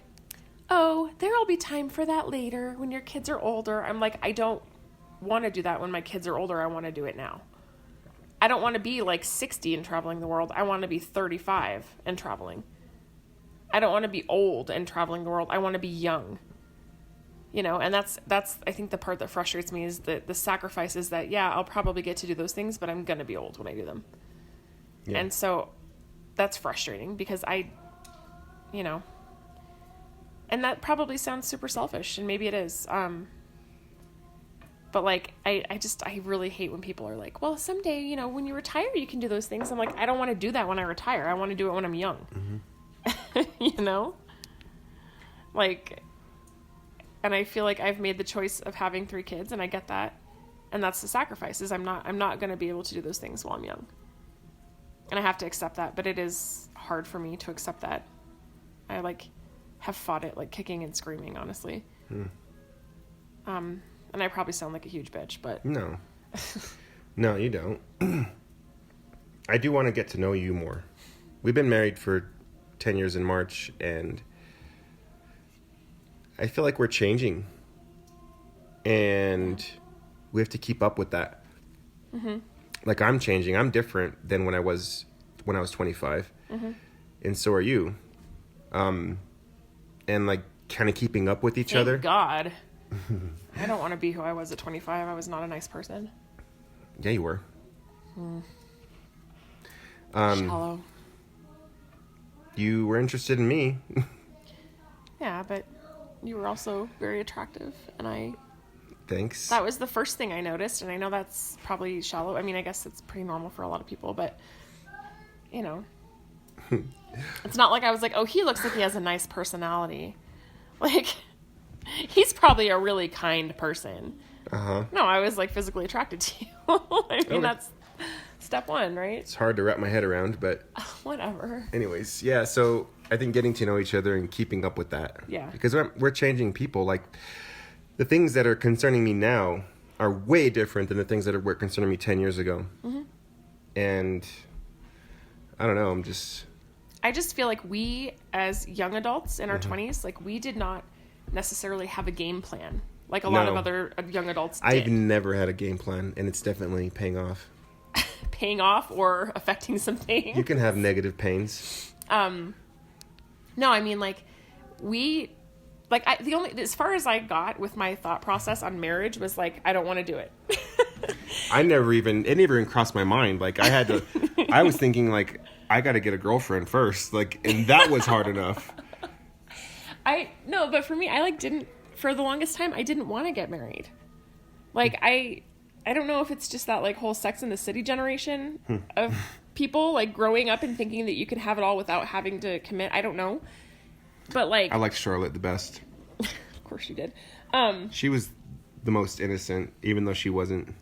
oh, there'll be time for that later when your kids are older. I'm like, I don't want to do that when my kids are older. I want to do it now. I don't want to be like 60 and traveling the world. I want to be 35 and traveling. I don't want to be old and traveling the world. I want to be young. You know, and that's I think the part that frustrates me is the sacrifice is that, yeah, I'll probably get to do those things, but I'm going to be old when I do them. Yeah. And so that's frustrating because you know, and that probably sounds super selfish and maybe it is. But like, I really hate when people are like, well, someday, you know, when you retire, you can do those things. I'm like, I don't want to do that when I retire. I want to do it when I'm young. You know, like, and I feel like I've made the choice of having 3 kids and I get that. And that's the sacrifice is I'm not going to be able to do those things while I'm young. And I have to accept that, but it is hard for me to accept that. I like have fought it like kicking and screaming, honestly. And I probably sound like a huge bitch, but no, no, you don't. I do want to get to know you more. We've been married for 10 years in March, and I feel like we're changing, and we have to keep up with that. Like I'm changing. I'm different than when I was 25, and so are you. And like kind of keeping up with each other. Thank God. I don't want to be who I was at 25. I was not a nice person. Yeah, you were. Shallow. You were interested in me. Yeah, but you were also very attractive, and Thanks. that was the first thing I noticed, and I know that's probably shallow. I mean, I guess it's pretty normal for a lot of people, but, you know. It's not like I was like, oh, he looks like he has a nice personality. Like, he's probably a really kind person. No, I was, like, physically attracted to you. I mean, that's step one, right? It's hard to wrap my head around, but... Whatever. Anyways, yeah, so I think getting to know each other and keeping up with that. Yeah. Because we're changing people. Like, the things that are concerning me now are way different than the things that were concerning me 10 years ago. Mm-hmm. And I don't know, I just feel like we, as young adults in our 20s, like, we did not necessarily have a game plan like a lot of other young adults did. I've never had a game plan, and it's definitely paying off. Paying off or affecting something. You can have negative pains. No, I mean, like, as far as I got with my thought process on marriage was like, I don't want to do it. it never even crossed my mind. Like, I was thinking, like, I got to get a girlfriend first. Like, and that was hard enough. But for me, for the longest time, I didn't want to get married. Like, I don't know if it's just that, like, whole Sex in the City generation of people, like, growing up and thinking that you could have it all without having to commit. I don't know. But, like... I liked Charlotte the best. Of course you did. She was the most innocent, even though she wasn't.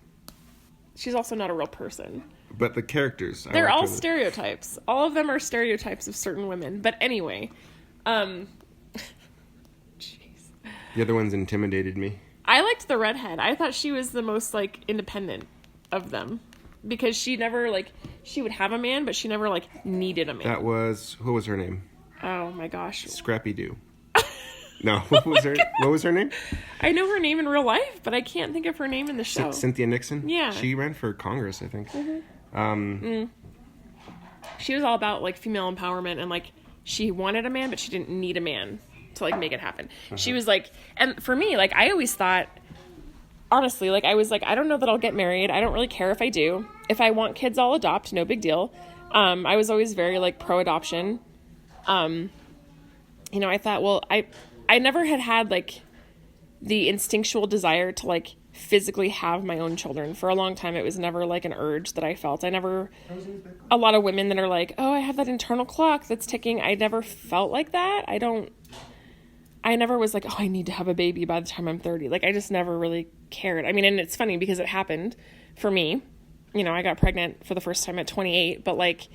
She's also not a real person. But the characters... They're all stereotypes. All of them are stereotypes of certain women. But anyway... Jeez. The other ones intimidated me. I liked the redhead. I thought she was the most, like, independent of them. Because she never, like... She would have a man, but she never, like, needed a man. Who was her name? Oh, my gosh. Scrappy Doo. No, what was her name? I know her name in real life, but I can't think of her name in the show. Cynthia Nixon? Yeah. She ran for Congress, I think. Mm-hmm. She was all about, like, female empowerment, and, like, she wanted a man, but she didn't need a man to, like, make it happen. She was, like... And for me, like, I always thought... Honestly, like, I was like, I don't know that I'll get married. I don't really care if I do. If I want kids, I'll adopt. No big deal. I was always very, like, pro-adoption. You know, I thought, well, I never had, like, the instinctual desire to, like, physically have my own children. For a long time, it was never, like, an urge that I felt. A lot of women that are like, oh, I have that internal clock that's ticking. I never felt like that. I never was like, oh, I need to have a baby by the time I'm 30. Like, I just never really cared. I mean, and it's funny because it happened for me. You know, I got pregnant for the first time at 28, but, like,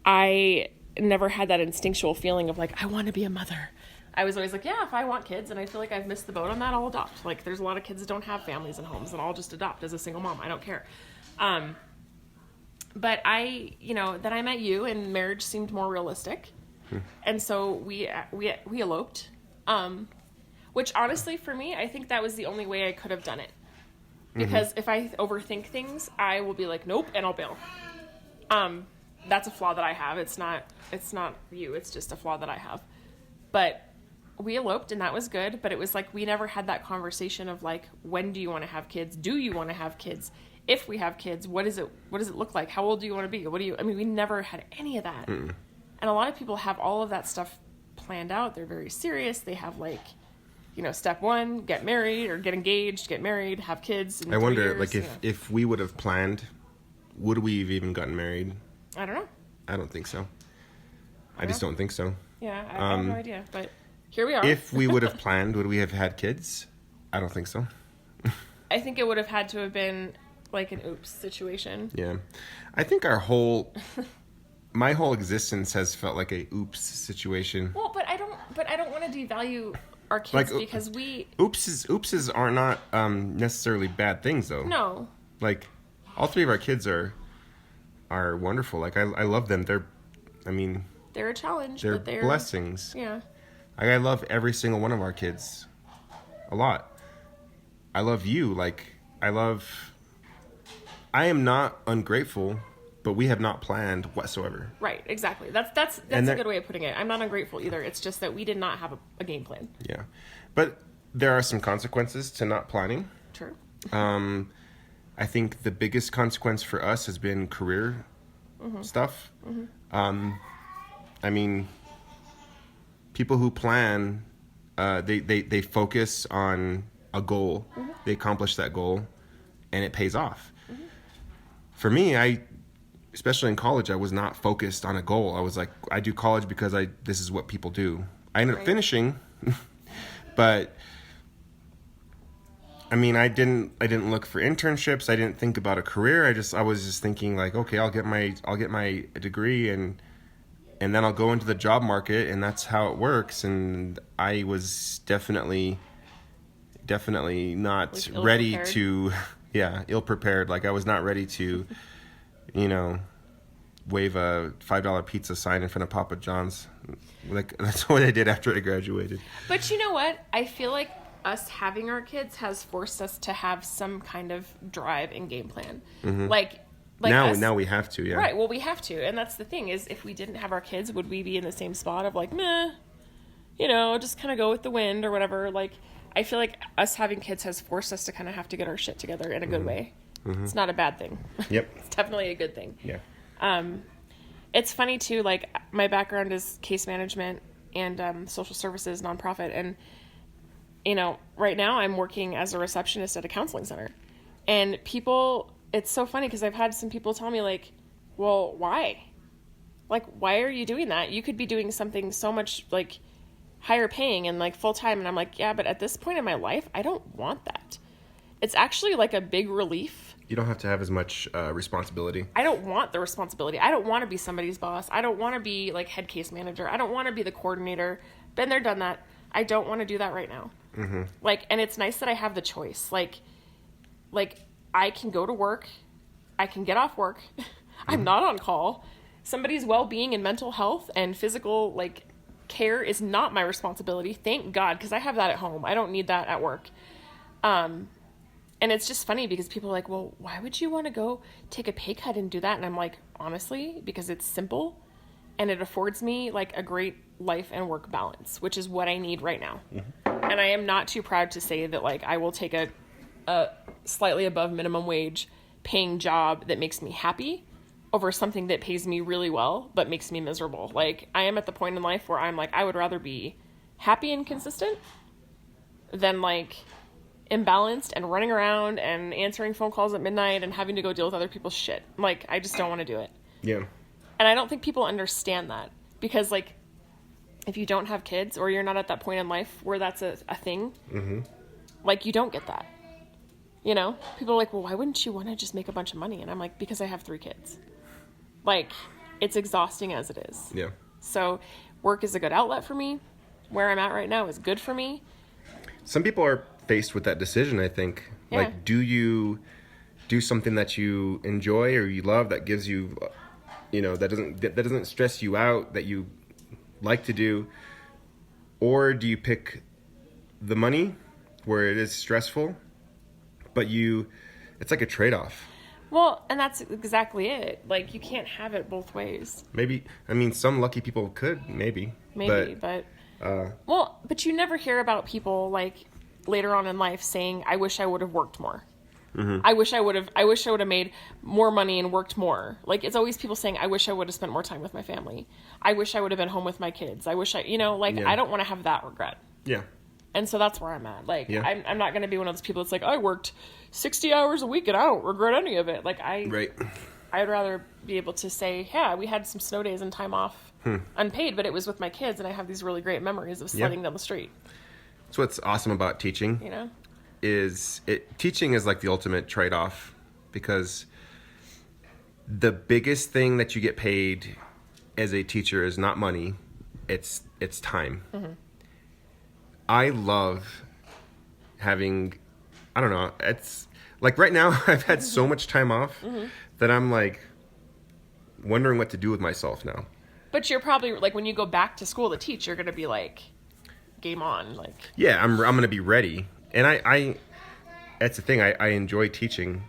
I never had that instinctual feeling of, like, I want to be a mother. I was always like, yeah, if I want kids and I feel like I've missed the boat on that, I'll adopt. Like, there's a lot of kids that don't have families and homes, and I'll just adopt as a single mom. I don't care. But then I met you, and marriage seemed more realistic. And so we eloped. Which honestly, for me, I think that was the only way I could have done it. Because if I overthink things, I will be like, nope, and I'll bail. That's a flaw that I have. It's not you. It's just a flaw that I have. But we eloped, and that was good. But it was like we never had that conversation of, like, when do you want to have kids? Do you want to have kids? If we have kids, what does it look like? How old do you want to be? We never had any of that. And a lot of people have all of that stuff planned out. They're very serious. They have, like, you know, step one, get married or get engaged, get married, have kids. I wonder, like, if we would have planned, would we have even gotten married? I don't know. I don't think so. I just don't think so. Yeah, I have no idea. But here we are. If we would have planned, would we have had kids? I don't think so. I think it would have had to have been, like, an oops situation. Yeah. I think my whole existence has felt like a oops situation. Well, but I don't want to devalue our kids, like, because oopses are not necessarily bad things, though. No. Like, all three of our kids are wonderful. Like, I love them. They're a challenge, they're but they're blessings. Yeah. Like, I love every single one of our kids a lot. I love you. Like, I am not ungrateful, but we have not planned whatsoever. Right, exactly. That's a good way of putting it. I'm not ungrateful either. It's just that we did not have a game plan. Yeah. But there are some consequences to not planning. True. I think the biggest consequence for us has been career stuff. I mean, people who plan, they focus on a goal. They accomplish that goal, and it pays off. For me, especially in college, I was not focused on a goal. I was like, I do college because this is what people do. I ended up finishing, but I mean, I didn't look for internships. I didn't think about a career. I was just thinking, like, okay, I'll get my degree and then I'll go into the job market, and that's how it works. And I was definitely definitely not Was ready ill-prepared. to, yeah, ill prepared. Like I was not ready to, you know, wave a $5 pizza sign in front of Papa John's. Like that's what I did after I graduated. But you know what? I feel like us having our kids has forced us to have some kind of drive and game plan. Like Now we have to, yeah. Right, well, we have to. And that's the thing is, if we didn't have our kids, would we be in the same spot of like, meh, you know, just kind of go with the wind or whatever? Like, I feel like us having kids has forced us to kind of have to get our shit together in a good way. It's not a bad thing. Yep. It's definitely a good thing. Yeah. It's funny, too, like, my background is case management and social services, nonprofit. And, you know, right now I'm working as a receptionist at a counseling center. And people... It's so funny because I've had some people tell me, like, well, why? Like, why are you doing that? You could be doing something so much, like, higher paying and, like, full-time. And I'm like, yeah, but at this point in my life, I don't want that. It's actually, like, a big relief. You don't have to have as much responsibility. I don't want the responsibility. I don't want to be somebody's boss. I don't want to be, like, head case manager. I don't want to be the coordinator. Been there, done that. I don't want to do that right now. Like, and it's nice that I have the choice. Like, I can go to work. I can get off work. I'm not on call. Somebody's well-being and mental health and physical, like, care is not my responsibility. Thank God, because I have that at home. I don't need that at work. And it's just funny because people are like, well, why would you want to go take a pay cut and do that? And I'm like, honestly, because it's simple and it affords me, like, a great life and work balance, which is what I need right now. And I am not too proud to say that, like, I will take a slightly above minimum wage paying job that makes me happy over something that pays me really well but makes me miserable. Like, I am at the point in life where I'm like, I would rather be happy and consistent than, like, imbalanced and running around and answering phone calls at midnight and having to go deal with other people's shit. Like, I just don't want to do it. Yeah. And I don't think people understand that because, like, if you don't have kids or you're not at that point in life where that's a thing, like, you don't get that. You know, people are like, well, why wouldn't you want to just make a bunch of money? And I'm like, because I have 3 kids. Like, it's exhausting as it is. Yeah. So work is a good outlet for me. Where I'm at right now is good for me. Some people are faced with that decision, I think. Yeah. Like, do you do something that you enjoy or you love that gives you, you know, that doesn't stress you out, that you like to do? Or do you pick the money where it is stressful? But it's like a trade-off. Well, and that's exactly it. Like, you can't have it both ways. Maybe, I mean, some lucky people could, maybe. But you never hear about people, like, later on in life saying, I wish I would have worked more. I wish I would have made more money and worked more. Like, it's always people saying, I wish I would have spent more time with my family. I wish I would have been home with my kids. I wish I don't want to have that regret. Yeah. And so that's where I'm at. Like, Yeah. I'm not going to be one of those people that's like, I worked 60 hours a week and I don't regret any of it. Like, Right. I'd rather be able to say, yeah, we had some snow days and time off unpaid, but it was with my kids and I have these really great memories of sledding down the street. That's what's awesome about teaching. You know? Teaching is like the ultimate trade-off because the biggest thing that you get paid as a teacher is not money, it's time. I love having, I don't know, it's like right now I've had so much time off that I'm like wondering what to do with myself now. But you're probably, like, when you go back to school to teach, you're going to be like, game on. Like, yeah, I'm going to be ready. And I that's the thing, I enjoy teaching.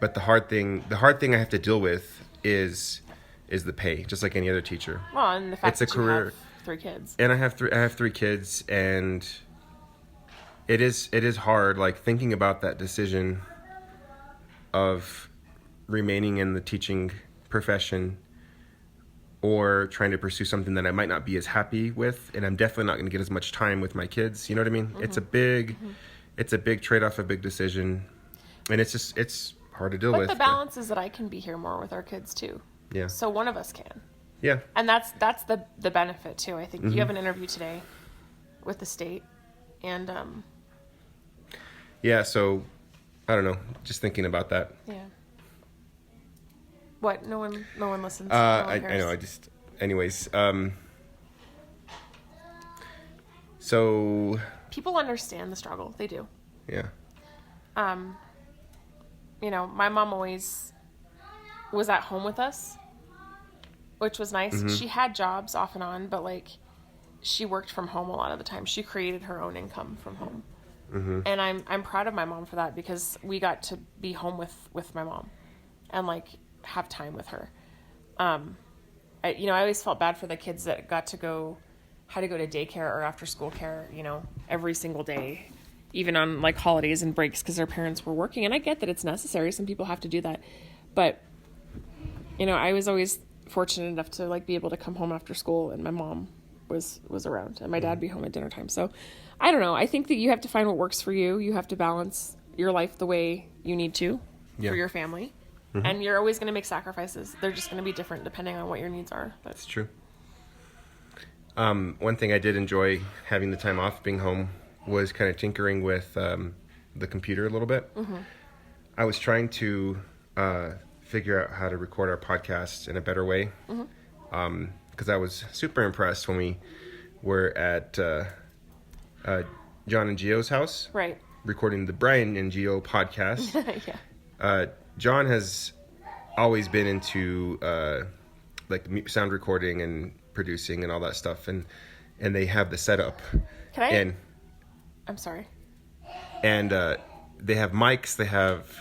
But the hard thing I have to deal with is the pay, just like any other teacher. well, and the fact It's a that career. you have 3 kids. And I have 3 kids, and it is hard, like, thinking about that decision of remaining in the teaching profession or trying to pursue something that I might not be as happy with, and I'm definitely not going to get as much time with my kids. You know what I mean? It's a big trade-off, a big decision, and it's hard to deal But with. the balance is that I can be here more with our kids too. Yeah. So one of us can. Yeah. And that's the benefit too. I think you have an interview today with the state, and Yeah. So I don't know. Just thinking about that. yeah. What? No one listens. No one I cares. know. Anyways. So people understand the struggle. They do. Yeah. You know, my mom always was at home with us, which was nice. Mm-hmm. She had jobs off and on, but like she worked from home a lot of the time. She created her own income from home. Mm-hmm. And I'm proud of my mom for that, because we got to be home with my mom and like have time with her. I always felt bad for the kids that had to go to daycare or after school care, you know, every single day, even on like holidays and breaks, because their parents were working. And I get that it's necessary. Some people have to do that. But, you know, I was always fortunate enough to like be able to come home after school, and my mom was around, and my dad be home at dinner time. So I don't know. I think that you have to find what works for you. You have to balance your life the way you need to for your family. Mm-hmm. And you're always going to make sacrifices. They're just going to be different depending on what your needs are. But. That's true. One thing I did enjoy having the time off being home was kind of tinkering with the computer a little bit. Mm-hmm. I was trying to figure out how to record our podcast in a better way. Mm-hmm. Because I was super impressed when we were at John and Gio's house. Right. Recording the Brian and Gio podcast. Yeah. John has always been into like sound recording and producing and all that stuff, and they have the setup. I'm sorry. And they have mics, they have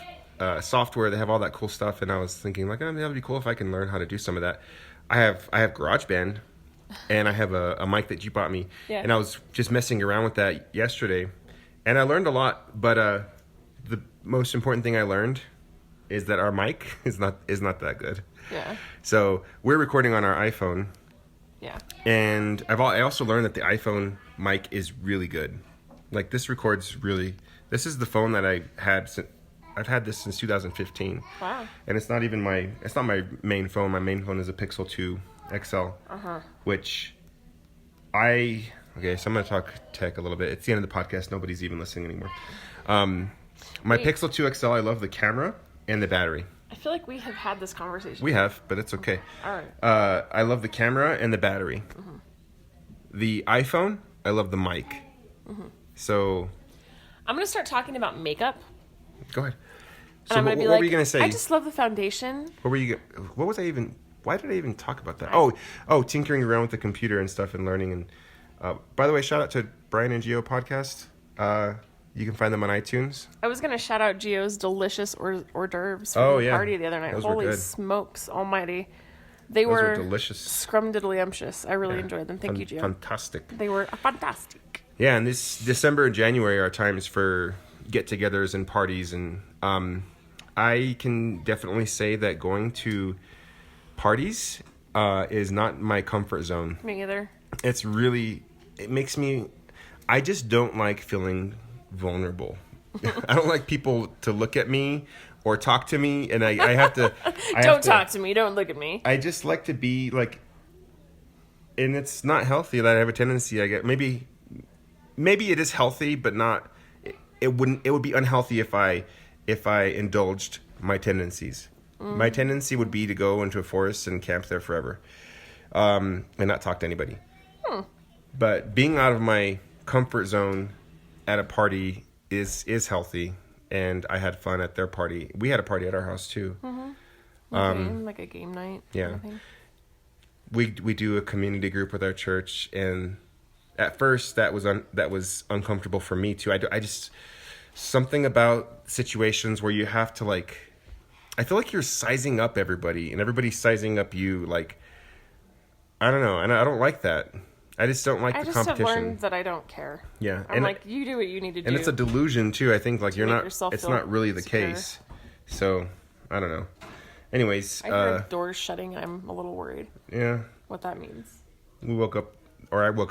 software, they have all that cool stuff, and I was thinking like, that'd be cool if I can learn how to do some of that. I have GarageBand, and I have a mic that you bought me, and I was just messing around with that yesterday, and I learned a lot. But the most important thing I learned is that our mic is not that good. Yeah. So we're recording on our iPhone. Yeah. And I also learned that the iPhone mic is really good. Like this records really. This is the phone that I had. I've had this since 2015. Wow. And it's not my main phone. My main phone is a Pixel 2 XL. Which so I'm going to talk tech a little bit. It's the end of the podcast. Nobody's even listening anymore. My Pixel 2 XL, I love the camera and the battery. I feel like we have had this conversation. We have, but it's okay. All right. I love the camera and the battery. Mm-hmm. The iPhone, I love the mic. Mm-hmm. So I'm going to start talking about makeup. Go ahead. So what were you going to say? I just love the foundation. Why did I even talk about that? Oh, tinkering around with the computer and stuff and learning. And by the way, shout out to Brian and Gio podcast. You can find them on iTunes. I was going to shout out Gio's delicious hors d'oeuvres from the party the other night. Holy smokes almighty. Those were delicious. Scrumdiddlyumptious. I really enjoyed them. Thank you, Gio. Fantastic. They were fantastic. Yeah, and this December and January are times for get-togethers and parties. And I can definitely say that going to parties is not my comfort zone. Me either. It makes me... I just don't like feeling vulnerable. I don't like people to look at me or talk to me, and I have to... Don't talk to me. Don't look at me. I just like to be like... And it's not healthy that I have a tendency, I get... Maybe it is healthy, but not... It would be unhealthy if I indulged my tendencies. My tendency would be to go into a forest and camp there forever, and not talk to anybody. But being out of my comfort zone at a party is healthy, and I had fun at their party. We had a party at our house too. Like a game night. Yeah. Kind of thing. We do a community group with our church, and at first that was uncomfortable for me too. I just something about situations where you have to like, I feel like you're sizing up everybody and everybody's sizing up you. Like, I don't know, and I don't like that. I just don't like the competition. I just have learned that I don't care. Yeah. I'm like, you do what you need to do. And it's a delusion too. I think like it's not really the case. So, I don't know. Anyways. I heard doors shutting and I'm a little worried. Yeah. What that means. I woke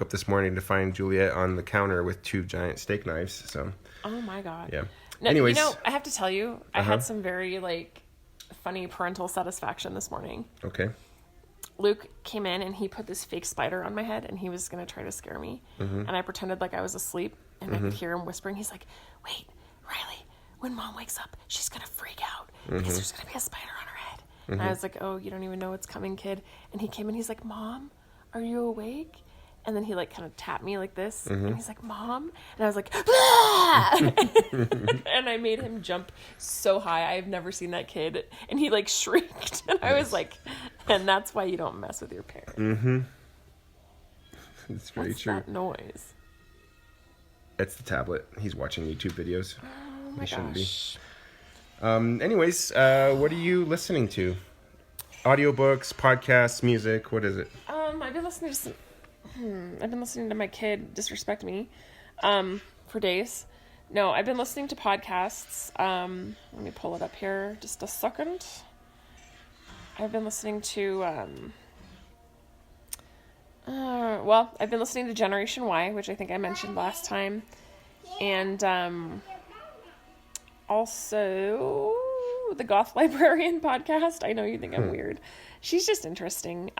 up this morning to find Juliet on the counter with 2 giant steak knives. So. Oh my God. Yeah. No, anyways. I have to tell you, I had some very funny parental satisfaction this morning. Okay. Luke came in and he put this fake spider on my head and he was going to try to scare me. Mm-hmm. And I pretended like I was asleep and I could hear him whispering. He's like, wait, Riley, when Mom wakes up, she's going to freak out because there's going to be a spider on her head. And I was like, oh, you don't even know what's coming, kid. And he came in, he's like, Mom, are you awake? And then he like kind of tapped me like this, and he's like, "Mom," and I was like, "Ah!" And I made him jump so high. I've never seen that kid, and he like shrieked, and I was like, "And that's why you don't mess with your parents." Mm-hmm. It's very What's true. that noise? It's the tablet. He's watching YouTube videos. Oh my He shouldn't gosh. be. Anyways, what are you listening to? Audiobooks, podcasts, music. What is it? I've been listening to some. I've been listening to my kid disrespect me, for days. No, I've been listening to podcasts. Let me pull it up here just a second. I've been listening to, I've been listening to Generation Y, which I think I mentioned last time. And, also the Goth Librarian podcast. I know you think I'm weird. She's just interesting.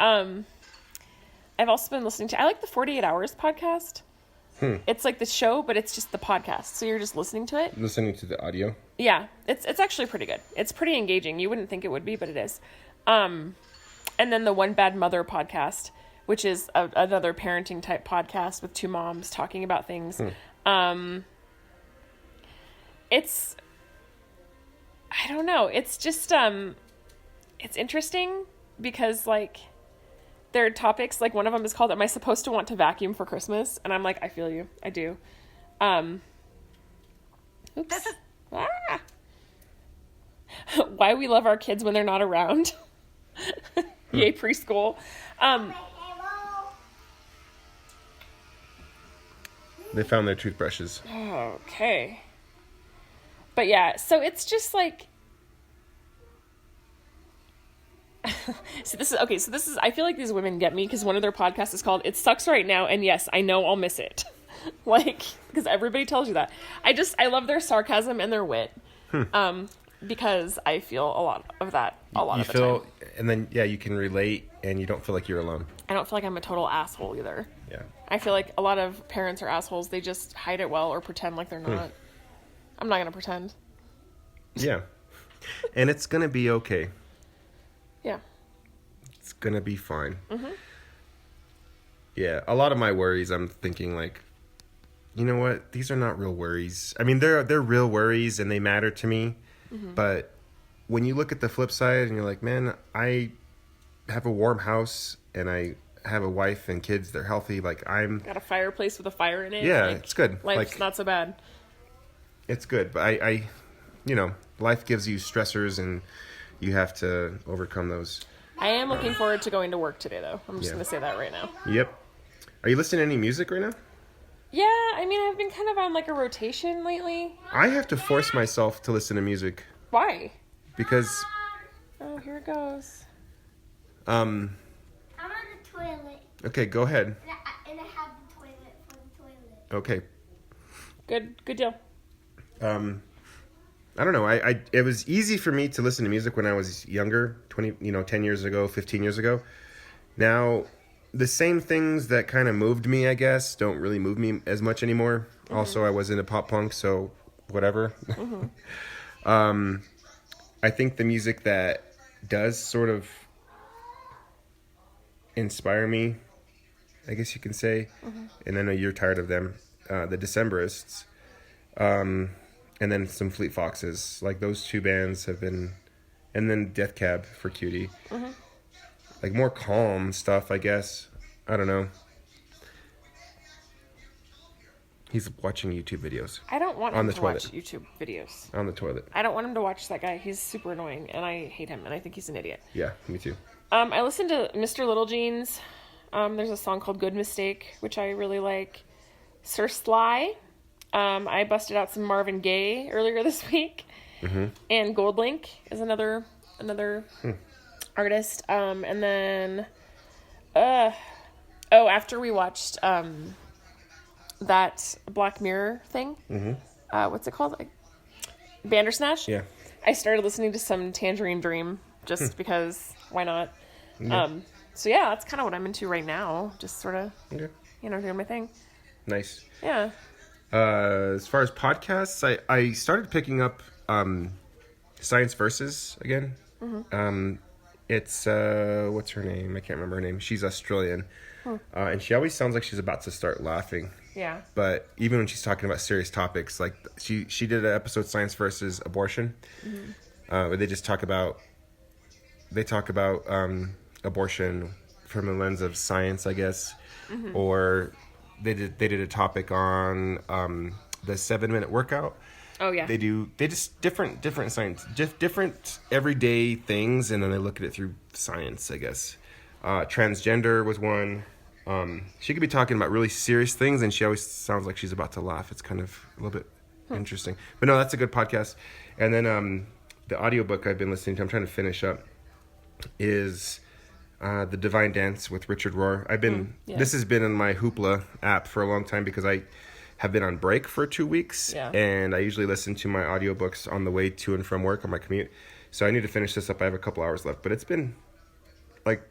I've also been listening to, I like the 48 Hours podcast. It's like the show, but it's just the podcast. So you're just listening to it. Listening to the audio. Yeah, it's actually pretty good. It's pretty engaging. You wouldn't think it would be, but it is. And then the One Bad Mother podcast, which is another parenting type podcast with two moms talking about things. It's, I don't know. It's just, it's interesting because like, there are topics, like one of them is called, "Am I supposed to want to vacuum for Christmas?" And I'm like, I feel you. I do. Oops. Ah. Why we love our kids when they're not around. Yay, preschool. They found their toothbrushes. Okay. But yeah, so it's just like, so this is, I feel like these women get me because one of their podcasts is called "It Sucks Right Now," and yes, I know I'll miss it. Like, because everybody tells you that. I love their sarcasm and their wit. Because I feel a lot of that of the time. And then, yeah, you can relate and you don't feel like you're alone. I don't feel like I'm a total asshole either. Yeah. I feel like a lot of parents are assholes. They just hide it well or pretend like they're not. I'm not going to pretend. Yeah. And it's going to be okay. Yeah. It's going to be fine. Yeah. A lot of my worries, I'm thinking like, you know what? These are not real worries. I mean, they're real worries and they matter to me. But when you look at the flip side and you're like, man, I have a warm house and I have a wife and kids. They're healthy. Like got a fireplace with a fire in it. Yeah, like, it's good. Life's like, not so bad. It's good. But I, you know, life gives you stressors and you have to overcome those. I am looking forward to going to work today, though. I'm just going to say that right now. Yep. Are you listening to any music right now? Yeah, I mean, I've been kind of on like a rotation lately. I have to force myself to listen to music. Why? Because... Oh, here it goes. I'm on the toilet. Okay, go ahead. And I have the toilet for the toilet. Okay. Good deal. I don't know. It was easy for me to listen to music when I was younger, 10 years ago, 15 years ago. Now, the same things that kind of moved me, I guess, don't really move me as much anymore. Also, I was into pop punk, so whatever. I think the music that does sort of inspire me, I guess you can say, and I know you're tired of them, the Decemberists, and then some Fleet Foxes. Like those two bands have been, and then Death Cab for Cutie. Like more calm stuff, I guess. I don't know. He's watching YouTube videos. I don't want On him the to toilet. watch YouTube videos. On the toilet. I don't want him to watch that guy. He's super annoying, and I hate him, and I think he's an idiot. Yeah, me too. I listened to Mr. Little Jeans. There's a song called Good Mistake, which I really like. Sir Sly. I busted out some Marvin Gaye earlier this week. And Gold Link is another artist. And then, after we watched that Black Mirror thing, what's it called? Bandersnatch? Yeah. I started listening to some Tangerine Dream just because, why not? Yeah. So yeah, that's kind of what I'm into right now. Just sort of, Okay. doing my thing. Nice. Yeah. As far as podcasts, I started picking up Science Versus again. It's what's her name? I can't remember her name. She's Australian. And she always sounds like she's about to start laughing. Yeah. But even when she's talking about serious topics, like she did an episode Science versus Abortion, where they talk about abortion from the lens of science, I guess, or they did a topic on the 7-minute workout. Oh yeah. They just different science, different everyday things, and then they look at it through science, I guess. Transgender was one. She could be talking about really serious things, and she always sounds like she's about to laugh. It's kind of a little bit interesting. But no, that's a good podcast. And then the audiobook I've been listening to, I'm trying to finish up, is The Divine Dance with Richard Rohr. This has been in my Hoopla app for a long time because I have been on break for 2 weeks, and I usually listen to my audiobooks on the way to and from work on my commute. So I need to finish this up. I have a couple hours left, but it's been like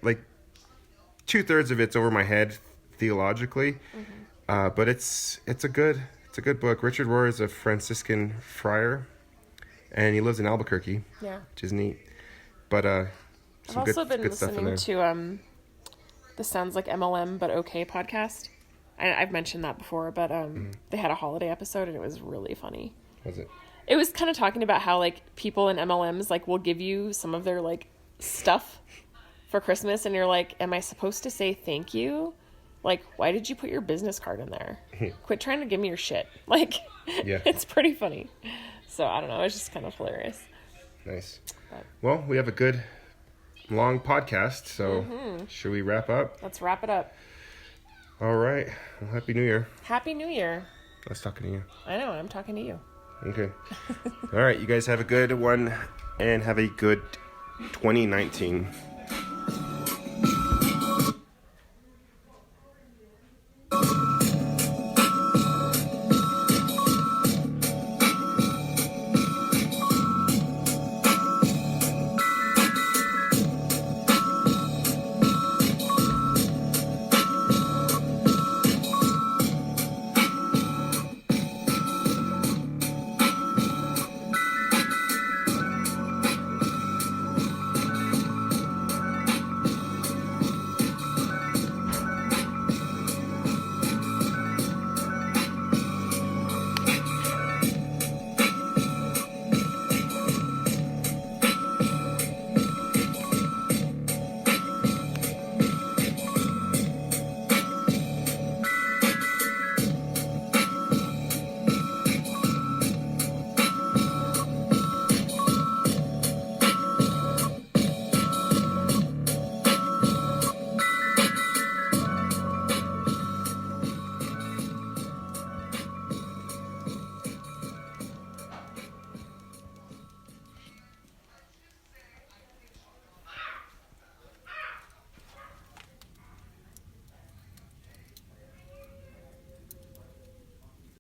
2/3 of it's over my head theologically, but it's a good book. Richard Rohr is a Franciscan friar, and he lives in Albuquerque, which is neat. But I've also been listening to the Sounds Like MLM But Okay podcast. I've mentioned that before, but they had a holiday episode and it was really funny. Was it? It was kind of talking about how like people in MLMs like will give you some of their like stuff for Christmas, and you're like, am I supposed to say thank you? Like, why did you put your business card in there? Quit trying to give me your shit. Like, it's pretty funny. So I don't know. It's just kind of hilarious. Nice. Well, we have a good long podcast, so should we wrap up? Let's wrap it up. All right. Well, Happy New Year. Happy New Year. I was talking to you. I know. I'm talking to you. Okay. All right. You guys have a good one, and have a good 2019.